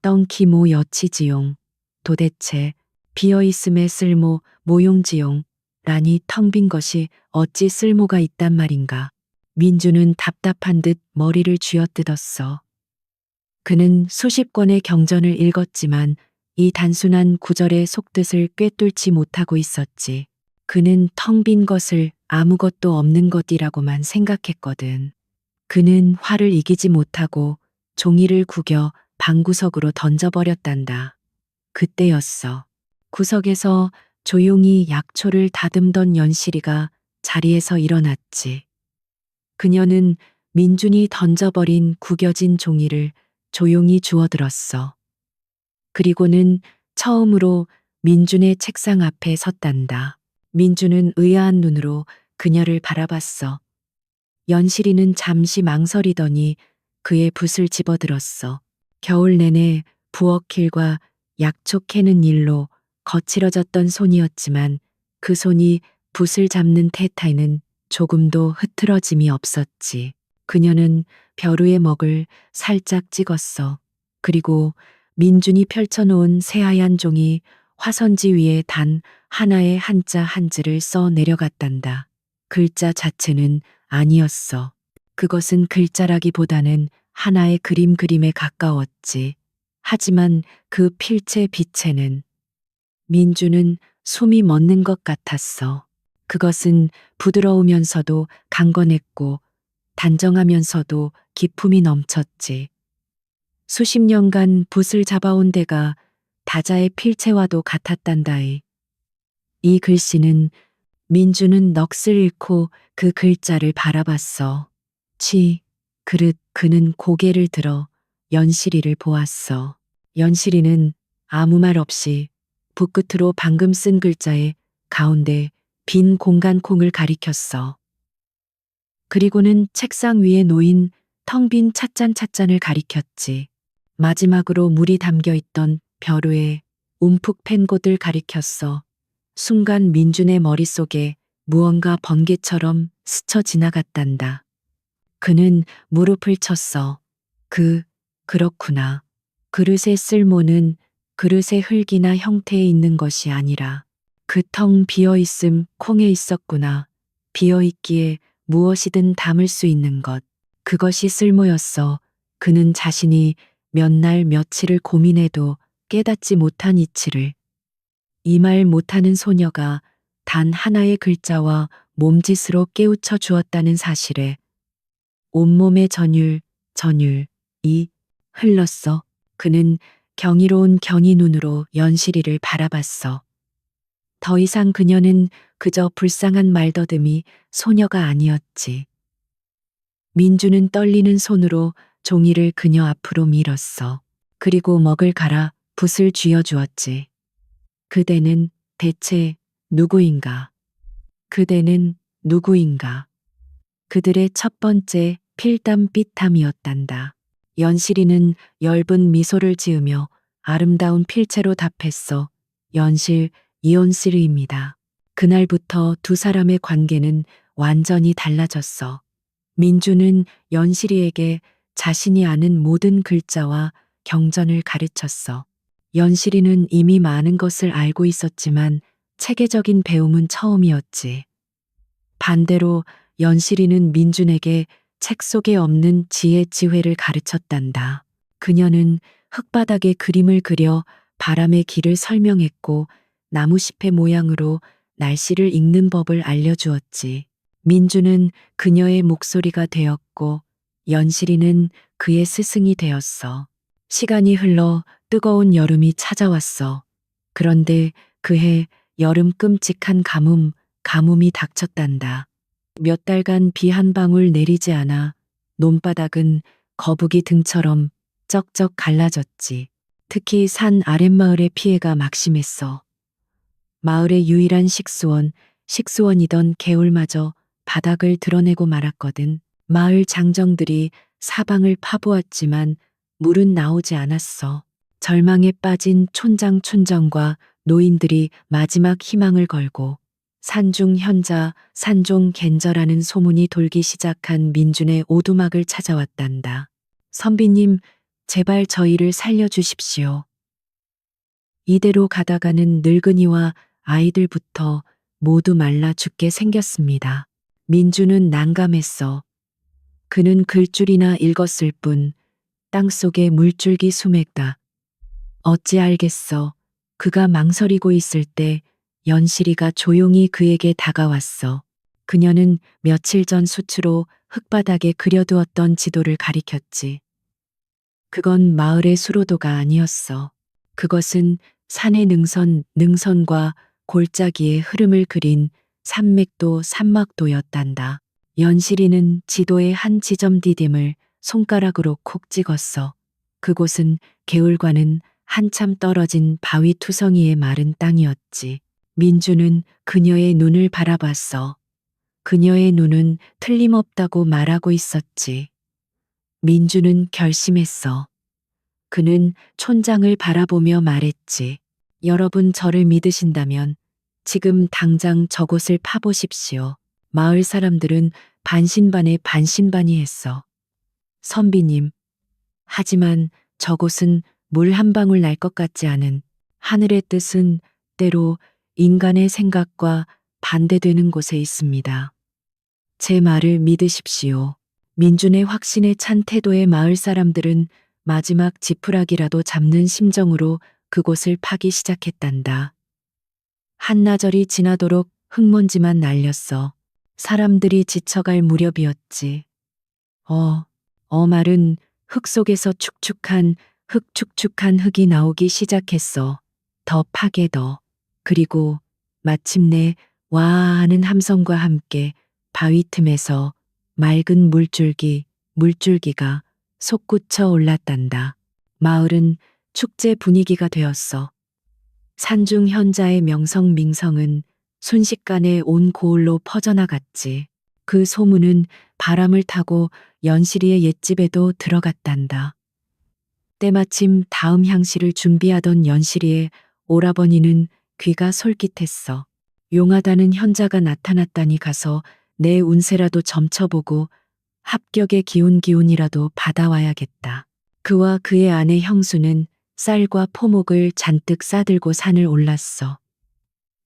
떵기모 여치지용. 도대체 비어 있음의 쓸모 모용지용 라니 텅 빈 것이 어찌 쓸모가 있단 말인가. 민주는 답답한 듯 머리를 쥐어뜯었어. 그는 수십 권의 경전을 읽었지만 이 단순한 구절의 속뜻을 꿰뚫지 못하고 있었지. 그는 텅 빈 것을 아무것도 없는 것이라고만 생각했거든. 그는 화를 이기지 못하고 종이를 구겨 방구석으로 던져버렸단다. 그때였어. 구석에서 조용히 약초를 다듬던 연실이가 자리에서 일어났지. 그녀는 민준이 던져버린 구겨진 종이를 조용히 주워들었어. 그리고는 처음으로 민준의 책상 앞에 섰단다. 민준은 의아한 눈으로 그녀를 바라봤어. 연실이는 잠시 망설이더니 그의 붓을 집어들었어. 겨울 내내 부엌일과 약초 캐는 일로 거칠어졌던 손이었지만 그 손이 붓을 잡는 태타에는 조금도 흐트러짐이 없었지. 그녀는 벼루의 먹을 살짝 찍었어. 그리고 민준이 펼쳐놓은 새하얀 종이 화선지 위에 단 하나의 한자 한 줄을 써 내려갔단다. 글자 자체는 아니었어. 그것은 글자라기보다는 하나의 그림에 가까웠지. 하지만 그 필체 빛에는 민주는 숨이 멎는 것 같았어. 그것은 부드러우면서도 강건했고 단정하면서도 기품이 넘쳤지. 수십 년간 붓을 잡아온 데가 다자의 필체와도 같았단다이. 이 글씨는 민주는 넋을 잃고 그 글자를 바라봤어. 그는 고개를 들어 연실이를 보았어. 연실이는 아무 말 없이 붓끝으로 방금 쓴 글자의 가운데 빈 공간 콩을 가리켰어. 그리고는 책상 위에 놓인 텅 빈 찻잔을 가리켰지. 마지막으로 물이 담겨 있던 벼루에 움푹 팬 곳을 가리켰어. 순간 민준의 머릿속에 무언가 번개처럼 스쳐 지나갔단다. 그는 무릎을 쳤어. 그렇구나. 그릇의 쓸모는 그릇의 흙이나 형태에 있는 것이 아니라 그 텅 비어 있음 콩에 있었구나. 비어 있기에 무엇이든 담을 수 있는 것. 그것이 쓸모였어. 그는 자신이 몇 날 며칠을 고민해도 깨닫지 못한 이치를. 이 말 못하는 소녀가 단 하나의 글자와 몸짓으로 깨우쳐 주었다는 사실에 온몸의 전율이 흘렀어. 그는 경이로운 경이 눈으로 연실이를 바라봤어. 더 이상 그녀는 그저 불쌍한 말더듬이 소녀가 아니었지. 민주는 떨리는 손으로 종이를 그녀 앞으로 밀었어. 그리고 먹을 갈아 붓을 쥐어주었지. 그대는 대체 누구인가? 그대는 누구인가? 그들의 첫 번째 필담빛함이었단다. 연실이는 엷은 미소를 지으며 아름다운 필체로 답했어. 연실, 이온시르입니다. 그날부터 두 사람의 관계는 완전히 달라졌어. 민주는 연실이에게 자신이 아는 모든 글자와 경전을 가르쳤어. 연실이는 이미 많은 것을 알고 있었지만 체계적인 배움은 처음이었지. 반대로 연실이는 민준에게 책 속에 없는 지혜 지회를 가르쳤단다. 그녀는 흙바닥에 그림을 그려 바람의 길을 설명했고 나무잎의 모양으로 날씨를 읽는 법을 알려주었지. 민주는 그녀의 목소리가 되었고 연실이는 그의 스승이 되었어. 시간이 흘러 뜨거운 여름이 찾아왔어. 그런데 그해 여름 끔찍한 가뭄이 닥쳤단다. 몇 달간 비 한 방울 내리지 않아 논바닥은 거북이 등처럼 쩍쩍 갈라졌지. 특히 산 아랫마을의 피해가 막심했어. 마을의 유일한 식수원이던 개울마저 바닥을 드러내고 말았거든. 마을 장정들이 사방을 파보았지만 물은 나오지 않았어. 절망에 빠진 촌장과 노인들이 마지막 희망을 걸고 산중 현자, 산종 갠저라는 소문이 돌기 시작한 민준의 오두막을 찾아왔단다. 선비님, 제발 저희를 살려주십시오. 이대로 가다가는 늙은이와 아이들부터 모두 말라 죽게 생겼습니다. 민주는 난감했어. 그는 글줄이나 읽었을 뿐 땅속에 물줄기 수맥다. 어찌 알겠어. 그가 망설이고 있을 때 연실이가 조용히 그에게 다가왔어. 그녀는 며칠 전 수치로 흙바닥에 그려두었던 지도를 가리켰지. 그건 마을의 수로도가 아니었어. 그것은 산의 능선과 골짜기의 흐름을 그린 산막도였단다. 연실이는 지도의 한 지점 디딤을 손가락으로 콕 찍었어. 그곳은 개울과는 한참 떨어진 바위 투성이의 마른 땅이었지. 민주는 그녀의 눈을 바라봤어. 그녀의 눈은 틀림없다고 말하고 있었지. 민주는 결심했어. 그는 촌장을 바라보며 말했지. 여러분 저를 믿으신다면 지금 당장 저곳을 파보십시오. 마을 사람들은 반신반의 반신반의 했어. 선비님. 하지만 저곳은 물 한 방울 날 것 같지 않은 하늘의 뜻은 때로 인간의 생각과 반대되는 곳에 있습니다. 제 말을 믿으십시오. 민준의 확신에 찬 태도의 마을 사람들은 마지막 지푸라기라도 잡는 심정으로 그곳을 파기 시작했단다. 한나절이 지나도록 흙먼지만 날렸어. 사람들이 지쳐갈 무렵이었지. 마른 흙 속에서 축축한 흙이 나오기 시작했어. 더 파게 더. 그리고 마침내 와 하는 함성과 함께 바위 틈에서 맑은 물줄기가 솟구쳐 올랐단다. 마을은 축제 분위기가 되었어. 산중 현자의 명성밍성은 순식간에 온 고을로 퍼져나갔지. 그 소문은 바람을 타고 연실이의 옛집에도 들어갔단다. 때마침 다음 향시를 준비하던 연실이의 오라버니는 귀가 솔깃했어. 용하다는 현자가 나타났다니 가서 내 운세라도 점쳐보고 합격의 기운이라도 받아와야겠다. 그와 그의 아내 형수는 쌀과 포목을 잔뜩 싸들고 산을 올랐어.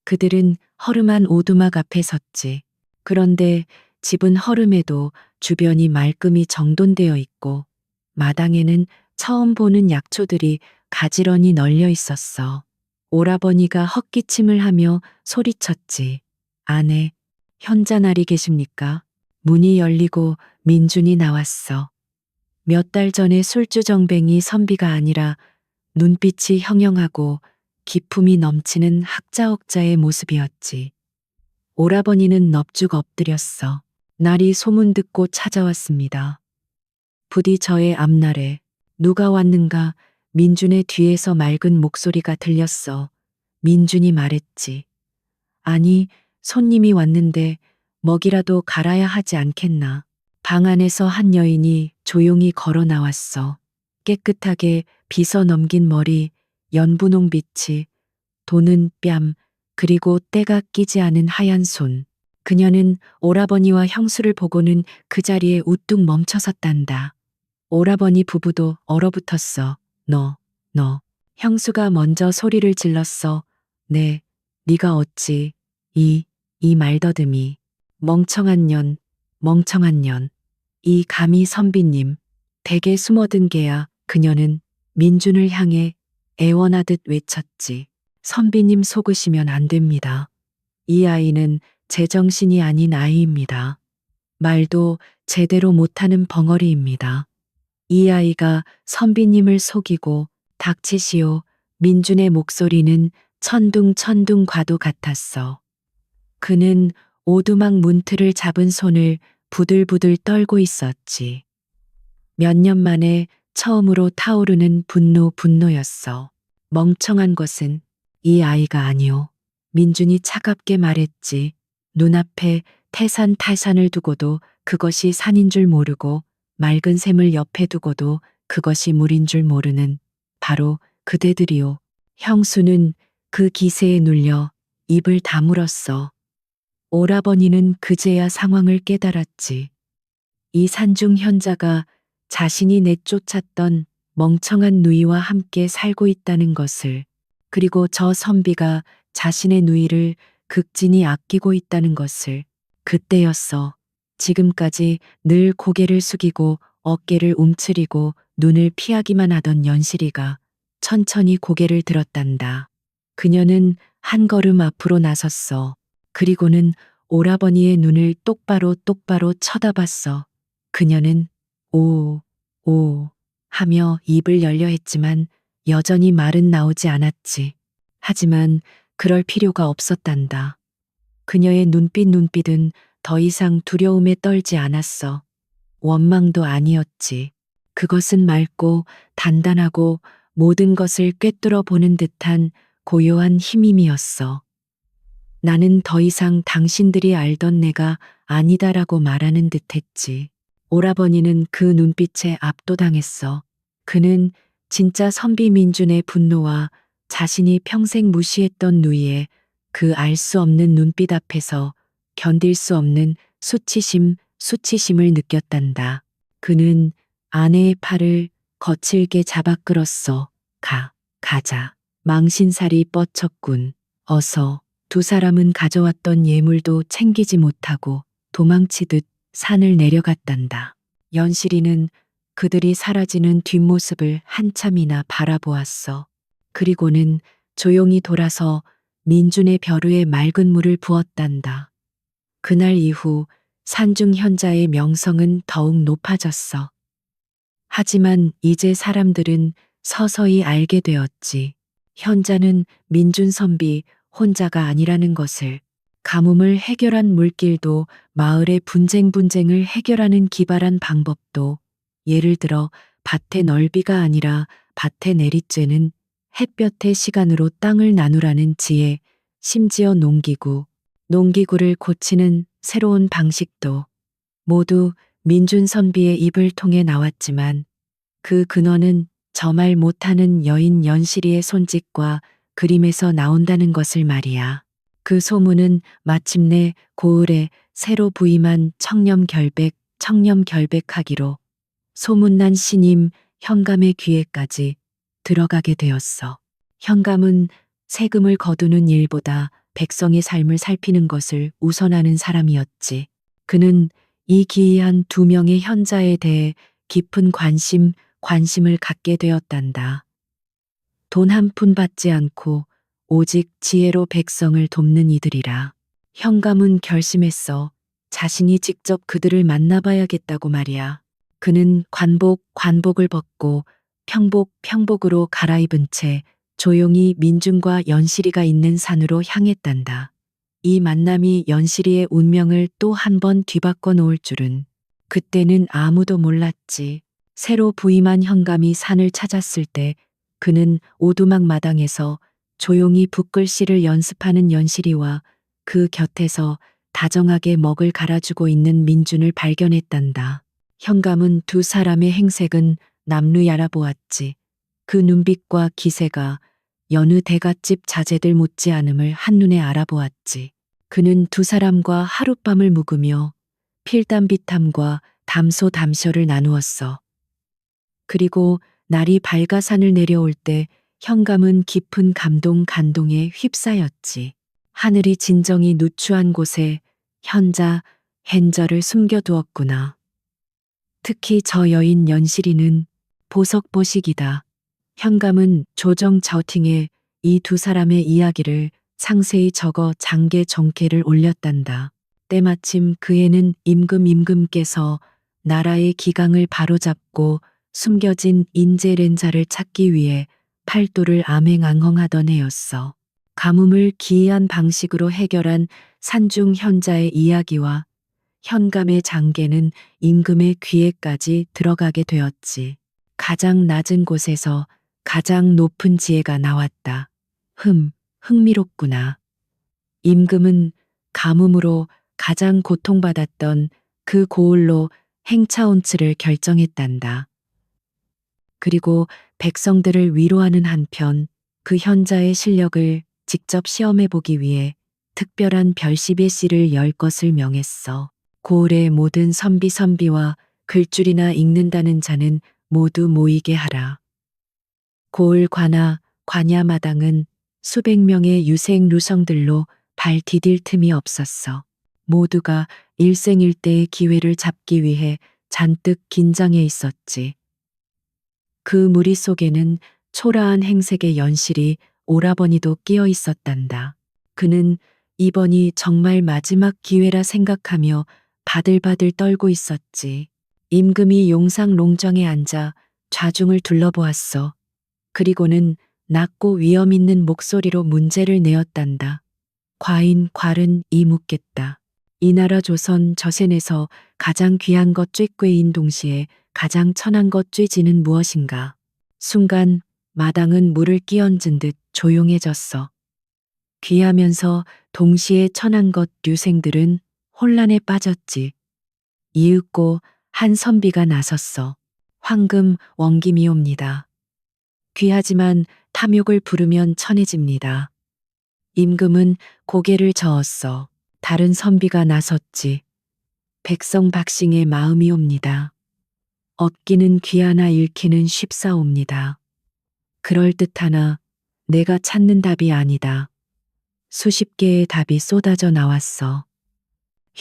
그들은 허름한 오두막 앞에 섰지. 그런데 집은 허름해도 주변이 말끔히 정돈되어 있고 마당에는 처음 보는 약초들이 가지런히 널려 있었어. 오라버니가 헛기침을 하며 소리쳤지. 아내, 현자날이 계십니까? 문이 열리고 민준이 나왔어. 몇 달 전에 술주정뱅이 선비가 아니라 눈빛이 형형하고 기품이 넘치는 학자옥자의 모습이었지. 오라버니는 넙죽 엎드렸어. 날이 소문 듣고 찾아왔습니다. 부디 저의 앞날에 누가 왔는가 민준의 뒤에서 맑은 목소리가 들렸어. 민준이 말했지. 아니, 손님이 왔는데 먹이라도 갈아야 하지 않겠나. 방 안에서 한 여인이 조용히 걸어 나왔어. 깨끗하게 빗어 넘긴 머리, 연분홍빛이 도는 뺨, 그리고 때가 끼지 않은 하얀 손. 그녀는 오라버니와 형수를 보고는 그 자리에 우뚝 멈춰섰단다. 오라버니 부부도 얼어붙었어. 너. 형수가 먼저 소리를 질렀어. 네, 네가 어찌, 이 말더듬이. 멍청한 년. 이 감히 선비님. 댁에 숨어든 개야. 그녀는 민준을 향해 애원하듯 외쳤지. 선비님 속으시면 안 됩니다. 이 아이는 제정신이 아닌 아이입니다. 말도 제대로 못하는 벙어리입니다. 이 아이가 선비님을 속이고 닥치시오. 민준의 목소리는 천둥 과도 같았어. 그는 오두막 문틀을 잡은 손을 부들부들 떨고 있었지. 몇 년 만에 처음으로 타오르는 분노였어. 멍청한 것은 이 아이가 아니오. 민준이 차갑게 말했지. 눈앞에 태산탈산을 두고도 그것이 산인 줄 모르고 맑은 샘을 옆에 두고도 그것이 물인 줄 모르는 바로 그대들이오. 형수는 그 기세에 눌려 입을 다물었어. 오라버니는 그제야 상황을 깨달았지. 이 산중 현자가 자신이 내쫓았던 멍청한 누이와 함께 살고 있다는 것을, 그리고 저 선비가 자신의 누이를 극진히 아끼고 있다는 것을. 그때였어. 지금까지 늘 고개를 숙이고 어깨를 움츠리고 눈을 피하기만 하던 연실이가 천천히 고개를 들었단다. 그녀는 한 걸음 앞으로 나섰어. 그리고는 오라버니의 눈을 똑바로 쳐다봤어. 그녀는 오 하며 입을 열려 했지만 여전히 말은 나오지 않았지. 하지만 그럴 필요가 없었단다. 그녀의 눈빛은 더 이상 두려움에 떨지 않았어. 원망도 아니었지. 그것은 맑고 단단하고 모든 것을 꿰뚫어 보는 듯한 고요한 힘임이었어. 나는 더 이상 당신들이 알던 내가 아니다라고 말하는 듯 했지. 오라버니는 그 눈빛에 압도당했어. 그는 진짜 선비 민준의 분노와 자신이 평생 무시했던 누이의 그 알 수 없는 눈빛 앞에서 견딜 수 없는 수치심을 느꼈단다. 그는 아내의 팔을 거칠게 잡아 끌었어. 가자. 망신살이 뻗쳤군. 어서. 두 사람은 가져왔던 예물도 챙기지 못하고 도망치듯 산을 내려갔단다. 연실이는 그들이 사라지는 뒷모습을 한참이나 바라보았어. 그리고는 조용히 돌아서 민준의 벼루에 맑은 물을 부었단다. 그날 이후 산중 현자의 명성은 더욱 높아졌어. 하지만 이제 사람들은 서서히 알게 되었지. 현자는 민준 선비 혼자가 아니라는 것을. 가뭄을 해결한 물길도 마을의 분쟁을 해결하는 기발한 방법도, 예를 들어 밭의 넓이가 아니라 밭의 내리쬐는 햇볕의 시간으로 땅을 나누라는 지혜, 심지어 농기구를 고치는 새로운 방식도 모두 민준 선비의 입을 통해 나왔지만 그 근원은 저 말 못하는 여인 연실이의 손짓과 그림에서 나온다는 것을 말이야. 그 소문은 마침내 고을에 새로 부임한 청렴결백하기로 소문난 신임 현감의 귀에까지 들어가게 되었어. 현감은 세금을 거두는 일보다 백성의 삶을 살피는 것을 우선하는 사람이었지. 그는 이 기이한 두 명의 현자에 대해 깊은 관심을 갖게 되었단다. 돈 한 푼 받지 않고 오직 지혜로 백성을 돕는 이들이라. 현감은 결심했어. 자신이 직접 그들을 만나봐야겠다고 말이야. 그는 관복을 벗고 평복으로 갈아입은 채 조용히 민준과 연실이가 있는 산으로 향했단다. 이 만남이 연실이의 운명을 또 한 번 뒤바꿔 놓을 줄은 그때는 아무도 몰랐지. 새로 부임한 현감이 산을 찾았을 때 그는 오두막 마당에서 조용히 붓글씨를 연습하는 연실이와 그 곁에서 다정하게 먹을 갈아주고 있는 민준을 발견했단다. 현감은 두 사람의 행색은 남루히 알아보았지. 그 눈빛과 기세가 여느 대갓집 자제들 못지않음을 한눈에 알아보았지. 그는 두 사람과 하룻밤을 묵으며 필담비탐과 담소담쇼를 나누었어. 그리고 날이 밝아 산을 내려올 때 현감은 깊은 간동에 휩싸였지. 하늘이 진정이 누추한 곳에 현자, 헨저를 숨겨두었구나. 특히 저 여인 연실이는 보석보식이다. 현감은 조정 저팅에 이 두 사람의 이야기를 상세히 적어 장계 정계를 올렸단다. 때마침 그 애는 임금께서 나라의 기강을 바로잡고 숨겨진 인재렌자를 찾기 위해 팔도를 암행항허하던 해였어. 가뭄을 기이한 방식으로 해결한 산중 현자의 이야기와 현감의 장계는 임금의 귀에까지 들어가게 되었지. 가장 낮은 곳에서 가장 높은 지혜가 나왔다. 흥미롭구나. 임금은 가뭄으로 가장 고통받았던 그 고을로 행차온치를 결정했단다. 그리고 백성들을 위로하는 한편 그 현자의 실력을 직접 시험해 보기 위해 특별한 별시비의 씨를 열 것을 명했어. 고을의 모든 선비와 글줄이나 읽는다는 자는 모두 모이게 하라. 고을 관야마당은 수백 명의 유생 루성들로 발 디딜 틈이 없었어. 모두가 일생일대의 기회를 잡기 위해 잔뜩 긴장해 있었지. 그 무리 속에는 초라한 행색의 연실이 오라버니도 끼어 있었단다. 그는 이번이 정말 마지막 기회라 생각하며 바들바들 떨고 있었지. 임금이 용상 롱정에 앉아 좌중을 둘러보았어. 그리고는 낮고 위험 있는 목소리로 문제를 내었단다. 괄은 이 묻겠다. 이 나라 조선 저센에서 가장 귀한 것 쬐꾀인 동시에 가장 천한 것 쬐지는 무엇인가. 순간 마당은 물을 끼얹은 듯 조용해졌어. 귀하면서 동시에 천한 것 류생들은 혼란에 빠졌지. 이윽고 한 선비가 나섰어. 황금 원김이옵니다. 귀하지만 탐욕을 부르면 천해집니다. 임금은 고개를 저었어. 다른 선비가 나섰지. 백성 박싱의 마음이옵니다. 얻기는 귀하나 잃기는 쉽사옵니다. 그럴듯하나 내가 찾는 답이 아니다. 수십 개의 답이 쏟아져 나왔어.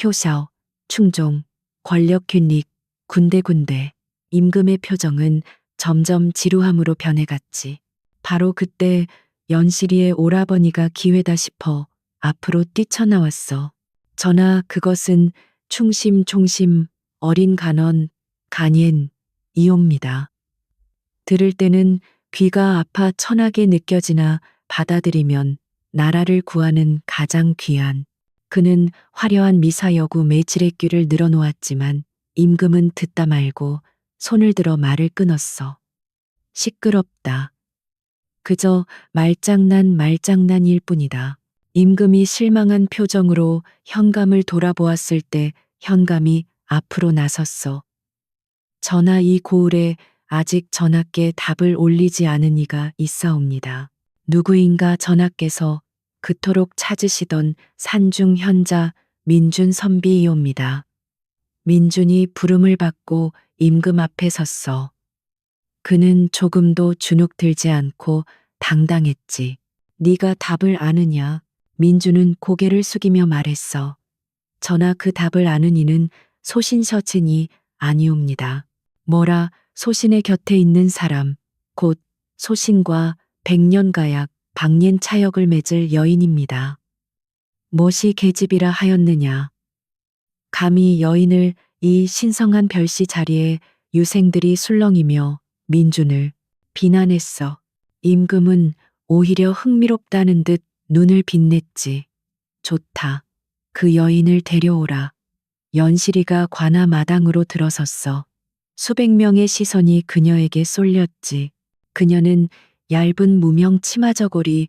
효샤오, 충종, 권력 균릭, 군데군데. 임금의 표정은 점점 지루함으로 변해갔지. 바로 그때 연실이의 오라버니가 기회다 싶어 앞으로 뛰쳐나왔어. 전하, 그것은 충심 어린 간옌 이옵니다. 들을 때는 귀가 아파 천하게 느껴지나 받아들이면 나라를 구하는 가장 귀한. 그는 화려한 미사여구 매질의 귀를 늘어놓았지만 임금은 듣다 말고 손을 들어 말을 끊었어. 시끄럽다. 그저 말장난일 뿐이다. 임금이 실망한 표정으로 현감을 돌아보았을 때 현감이 앞으로 나섰어. 전하, 이 고을에 아직 전하께 답을 올리지 않은 이가 있사옵니다. 누구인가 전하께서 그토록 찾으시던 산중 현자 민준 선비이옵니다. 민준이 부름을 받고 임금 앞에 섰어. 그는 조금도 주눅 들지 않고 당당했지. 네가 답을 아느냐? 민준은 고개를 숙이며 말했어. 전하, 그 답을 아는 이는 소신서친이 아니옵니다. 뭐라? 소신의 곁에 있는 사람, 곧 소신과 백년가약, 박년 차역을 맺을 여인입니다. 무엇이 계집이라 하였느냐? 감히 여인을 이 신성한 별시 자리에 유생들이 술렁이며 민준을 비난했어. 임금은 오히려 흥미롭다는 듯 눈을 빛냈지. 좋다. 그 여인을 데려오라. 연실이가 관아 마당으로 들어섰어. 수백 명의 시선이 그녀에게 쏠렸지. 그녀는 얇은 무명 치마저고리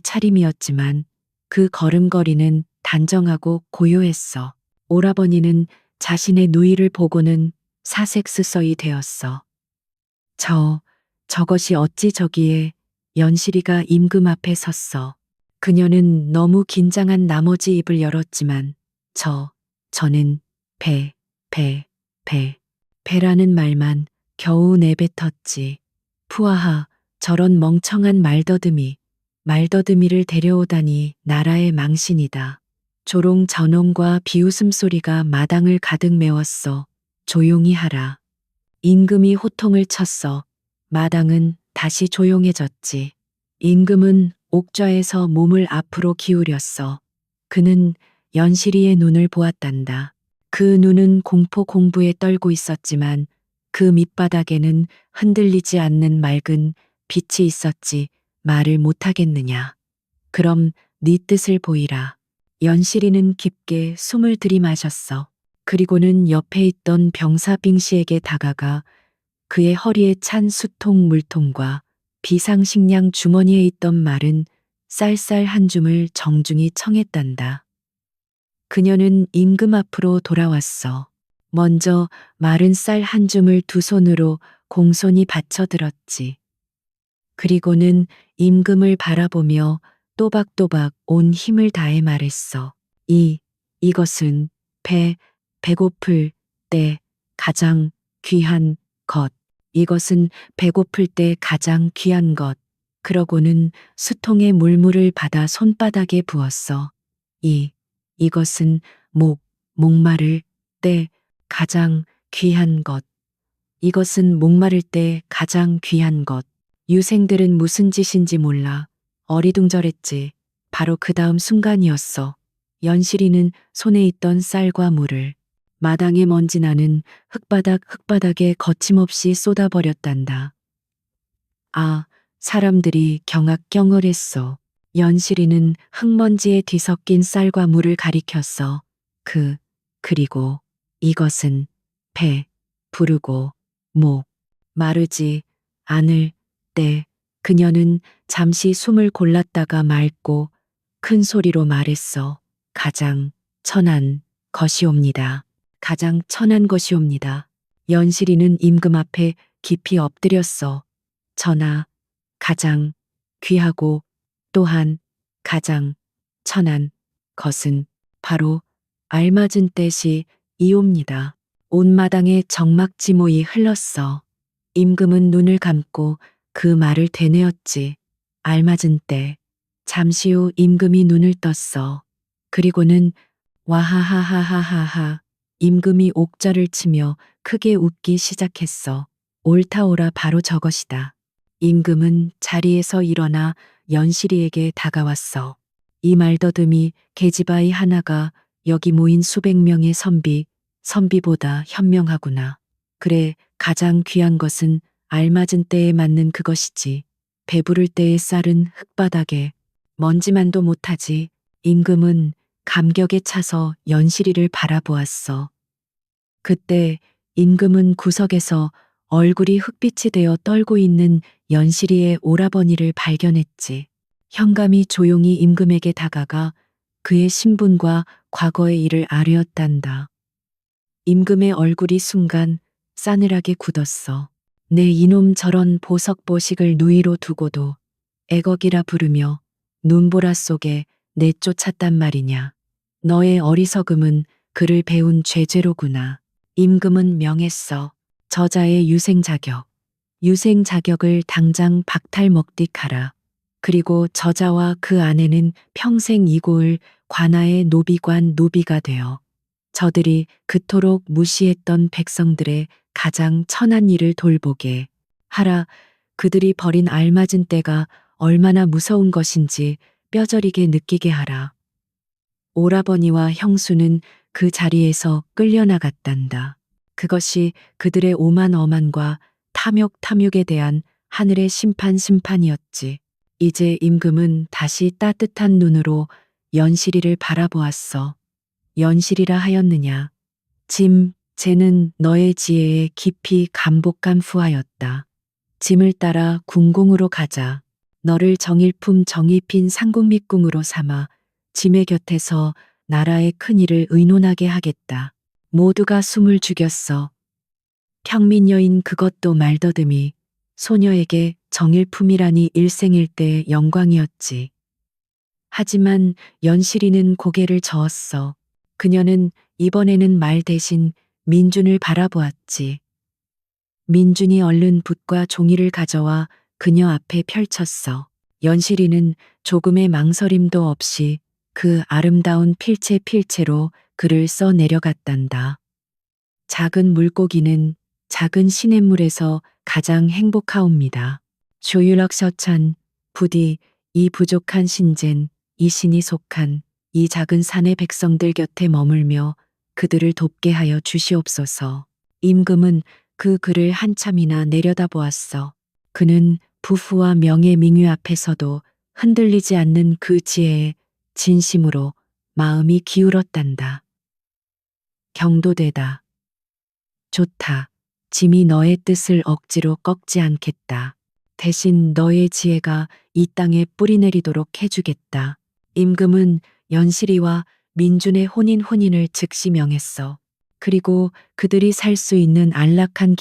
차림이었지만 그 걸음걸이는 단정하고 고요했어. 오라버니는 자신의 누이를 보고는 사색스서이 되었어. 저것이 어찌 저기에 연실이가 임금 앞에 섰어. 그녀는 너무 긴장한 나머지 입을 열었지만 저는 배, 배, 배라는 말만 겨우 내뱉었지. 푸아하, 저런 멍청한 말더듬이를 데려오다니 나라의 망신이다. 조롱 전홍과 비웃음 소리가 마당을 가득 메웠어. 조용히 하라. 임금이 호통을 쳤어. 마당은 다시 조용해졌지. 임금은 옥좌에서 몸을 앞으로 기울였어. 그는 연실이의 눈을 보았단다. 그 눈은 공포 공부에 떨고 있었지만 그 밑바닥에는 흔들리지 않는 맑은 빛이 있었지. 말을 못하겠느냐. 그럼 네 뜻을 보이라. 연실이는 깊게 숨을 들이마셨어. 그리고는 옆에 있던 병사 빙시에게 다가가 그의 허리에 찬 수통 물통과 비상식량 주머니에 있던 마른 쌀쌀 한 줌을 정중히 청했단다. 그녀는 임금 앞으로 돌아왔어. 먼저 마른 쌀 한 줌을 두 손으로 공손히 받쳐들었지. 그리고는 임금을 바라보며 또박또박 온 힘을 다해 말했어. 이것은 배고플 때 가장 귀한 것. 이것은 배고플 때 가장 귀한 것. 그러고는 수통에 물물을 받아 손바닥에 부었어. 이것은 목마를 때 가장 귀한 것. 이것은 목마를 때 가장 귀한 것. 유생들은 무슨 짓인지 몰라 어리둥절했지. 바로 그 다음 순간이었어. 연실이는 손에 있던 쌀과 물을 마당에 먼지 나는 흙바닥에 거침없이 쏟아버렸단다. 사람들이 경악경을했어. 연실이는 흙먼지에 뒤섞인 쌀과 물을 가리켰어. 그리고 이것은 부르고 마르지 않을 때 그녀는 잠시 숨을 골랐다가 맑고 큰 소리로 말했어. 가장 천한 것이옵니다. 가장 천한 것이옵니다. 연실이는 임금 앞에 깊이 엎드렸어. 전하, 가장 귀하고 또한 가장 천한 것은 바로 알맞은 때시 이옵니다. 온 마당에 정막지모이 흘렀어. 임금은 눈을 감고 그 말을 되뇌었지. 알맞은 때. 잠시 후 임금이 눈을 떴어. 그리고는 와하하하하하하. 임금이 옥자를 치며 크게 웃기 시작했어. 옳다오라 바로 저것이다. 임금은 자리에서 일어나 연실이에게 다가왔어. 이 말더듬이 계집아이 하나가 여기 모인 수백 명의 선비보다 현명하구나. 그래, 가장 귀한 것은 알맞은 때에 맞는 그것이지. 배부를 때의 쌀은 흙바닥에 먼지만도 못하지. 임금은 감격에 차서 연실이를 바라보았어. 그때 임금은 구석에서 얼굴이 흙빛이 되어 떨고 있는 연실이의 오라버니를 발견했지. 현감이 조용히 임금에게 다가가 그의 신분과 과거의 일을 아뢰었단다. 임금의 얼굴이 순간 싸늘하게 굳었어. 내 이놈 저런 보석보식을 누이로 두고도 애걱이라 부르며 눈보라 속에 내쫓았단 말이냐. 너의 어리석음은 그를 배운 죄죄로구나. 임금은 명했어. 저자의 유생 자격을 당장 박탈먹딕하라. 그리고 저자와 그 아내는 평생 이고을 관아의 노비가 되어 저들이 그토록 무시했던 백성들의 가장 천한 일을 돌보게 하라. 그들이 버린 알맞은 때가 얼마나 무서운 것인지 뼈저리게 느끼게 하라. 오라버니와 형수는 그 자리에서 끌려나갔단다. 그것이 그들의 오만어만과 탐욕에 대한 하늘의 심판이었지. 이제 임금은 다시 따뜻한 눈으로 연실이를 바라보았어. 연실이라 하였느냐. 쟤는 너의 지혜에 깊이 감복감fu하였다. 짐을 따라 궁궁으로 가자. 너를 정일품 정의핀 상국밑궁으로 삼아 짐의 곁에서 나라의 큰일을 의논하게 하겠다. 모두가 숨을 죽였어. 평민여인 그것도 말더듬이 소녀에게 정일품이라니 일생일대의 영광이었지. 하지만 연실이는 고개를 저었어. 그녀는 이번에는 말 대신 민준을 바라보았지. 민준이 얼른 붓과 종이를 가져와 그녀 앞에 펼쳤어. 연실이는 조금의 망설임도 없이 그 아름다운 필체로 글을 써 내려갔단다. 작은 물고기는 작은 시냇물에서 가장 행복하옵니다. 조유럭 서찬, 부디 이 부족한 신젠, 이 신이 속한 이 작은 산의 백성들 곁에 머물며 그들을 돕게 하여 주시옵소서. 임금은 그 글을 한참이나 내려다보았어. 그는 부후와 명예名誉 앞에서도 흔들리지 않는 그 지혜에 진심으로 마음이 기울었단다. 경도되다. 좋다. 짐이 너의 뜻을 억지로 꺾지 않겠다. 대신 너의 지혜가 이 땅에 뿌리 내리도록 해주겠다. 임금은 연실이와 민준의 혼인을 즉시 명했어. 그리고 그들이 살 수 있는 안락한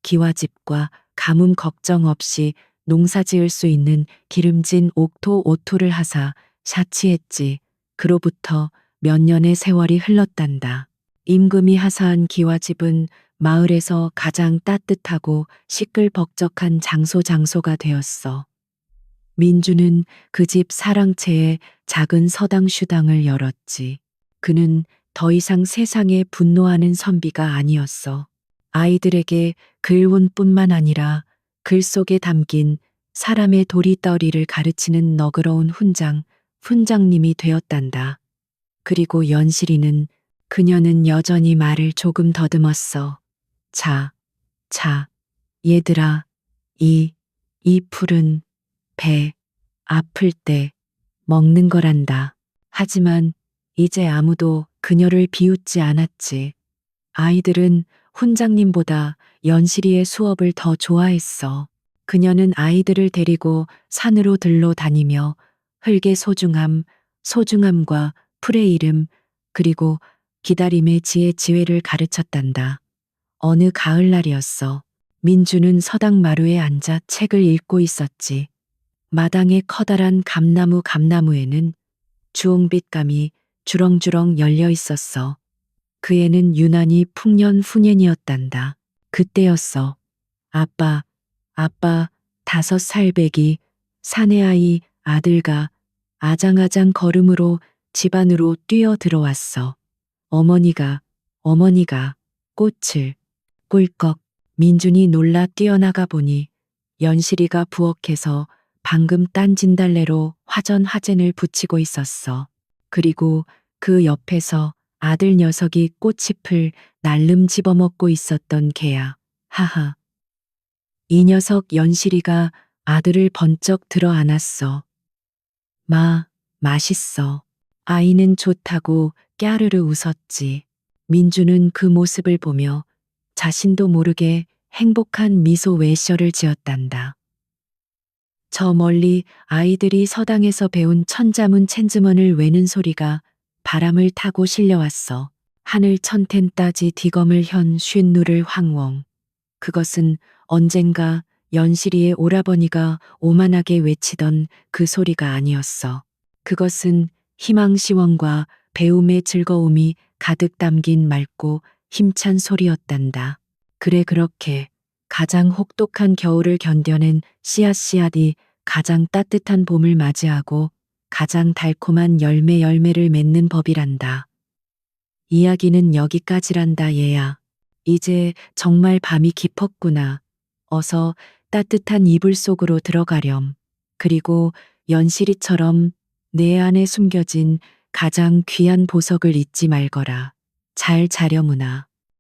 기와집과 가뭄 걱정 없이 농사 지을 수 있는 기름진 오토를 하사 자치했지. 그로부터 몇 년의 세월이 흘렀단다. 임금이 하사한 기와집은 마을에서 가장 따뜻하고 시끌벅적한 장소가 되었어. 민주는 그 집 사랑채에 작은 서당슈당을 열었지. 그는 더 이상 세상에 분노하는 선비가 아니었어. 아이들에게 글운뿐만 아니라 글 속에 담긴 사람의 도리떠리를 가르치는 너그러운 훈장님이 되었단다. 그리고 연실이는 그녀는 여전히 말을 조금 더듬었어. 자, 얘들아, 이 풀은 배 아플 때 먹는 거란다. 하지만 이제 아무도 그녀를 비웃지 않았지. 아이들은 훈장님보다 연실이의 수업을 더 좋아했어. 그녀는 아이들을 데리고 산으로 들러 다니며 흙의 소중함과 풀의 이름, 그리고 기다림의 지혜를 가르쳤단다. 어느 가을날이었어. 민주는 서당 마루에 앉아 책을 읽고 있었지. 마당의 커다란 감나무에는 주홍빛감이 주렁주렁 열려 있었어. 그 애는 유난히 풍년후년이었단다. 그때였어. 아빠, 5살 배기, 사내아이 아들과 아장아장 걸음으로 집 안으로 뛰어 들어왔어. 어머니가 꽃을 꿀꺽. 민준이 놀라 뛰어나가 보니 연실이가 부엌에서 방금 딴 진달래로 화전을 붙이고 있었어. 그리고 그 옆에서 아들 녀석이 꽃잎을 날름 집어먹고 있었던 개야. 하하. 이 녀석 연실이가 아들을 번쩍 들어 안았어. 맛있어. 아이는 좋다고 깨르르 웃었지. 민주는 그 모습을 보며 자신도 모르게 행복한 미소 외셔를 지었단다. 저 멀리 아이들이 서당에서 배운 천자문 챈즈먼을 외는 소리가 바람을 타고 실려왔어. 하늘 천텐 따지 디검을 현 쉰누를 황웡. 그것은 언젠가 연실이의 오라버니가 오만하게 외치던 그 소리가 아니었어. 그것은 희망시원과 배움의 즐거움이 가득 담긴 맑고 힘찬 소리였단다. 그래 그렇게 가장 혹독한 겨울을 견뎌낸 씨앗이 가장 따뜻한 봄을 맞이하고 가장 달콤한 열매를 맺는 법이란다. 이야기는 여기까지란다 얘야. 이제 정말 밤이 깊었구나. 어서 따뜻한 이불 속으로 들어가렴. 그리고 연실이처럼 내 안에 숨겨진 가장 귀한 보석을 잊지 말거라. 잘 자려무나.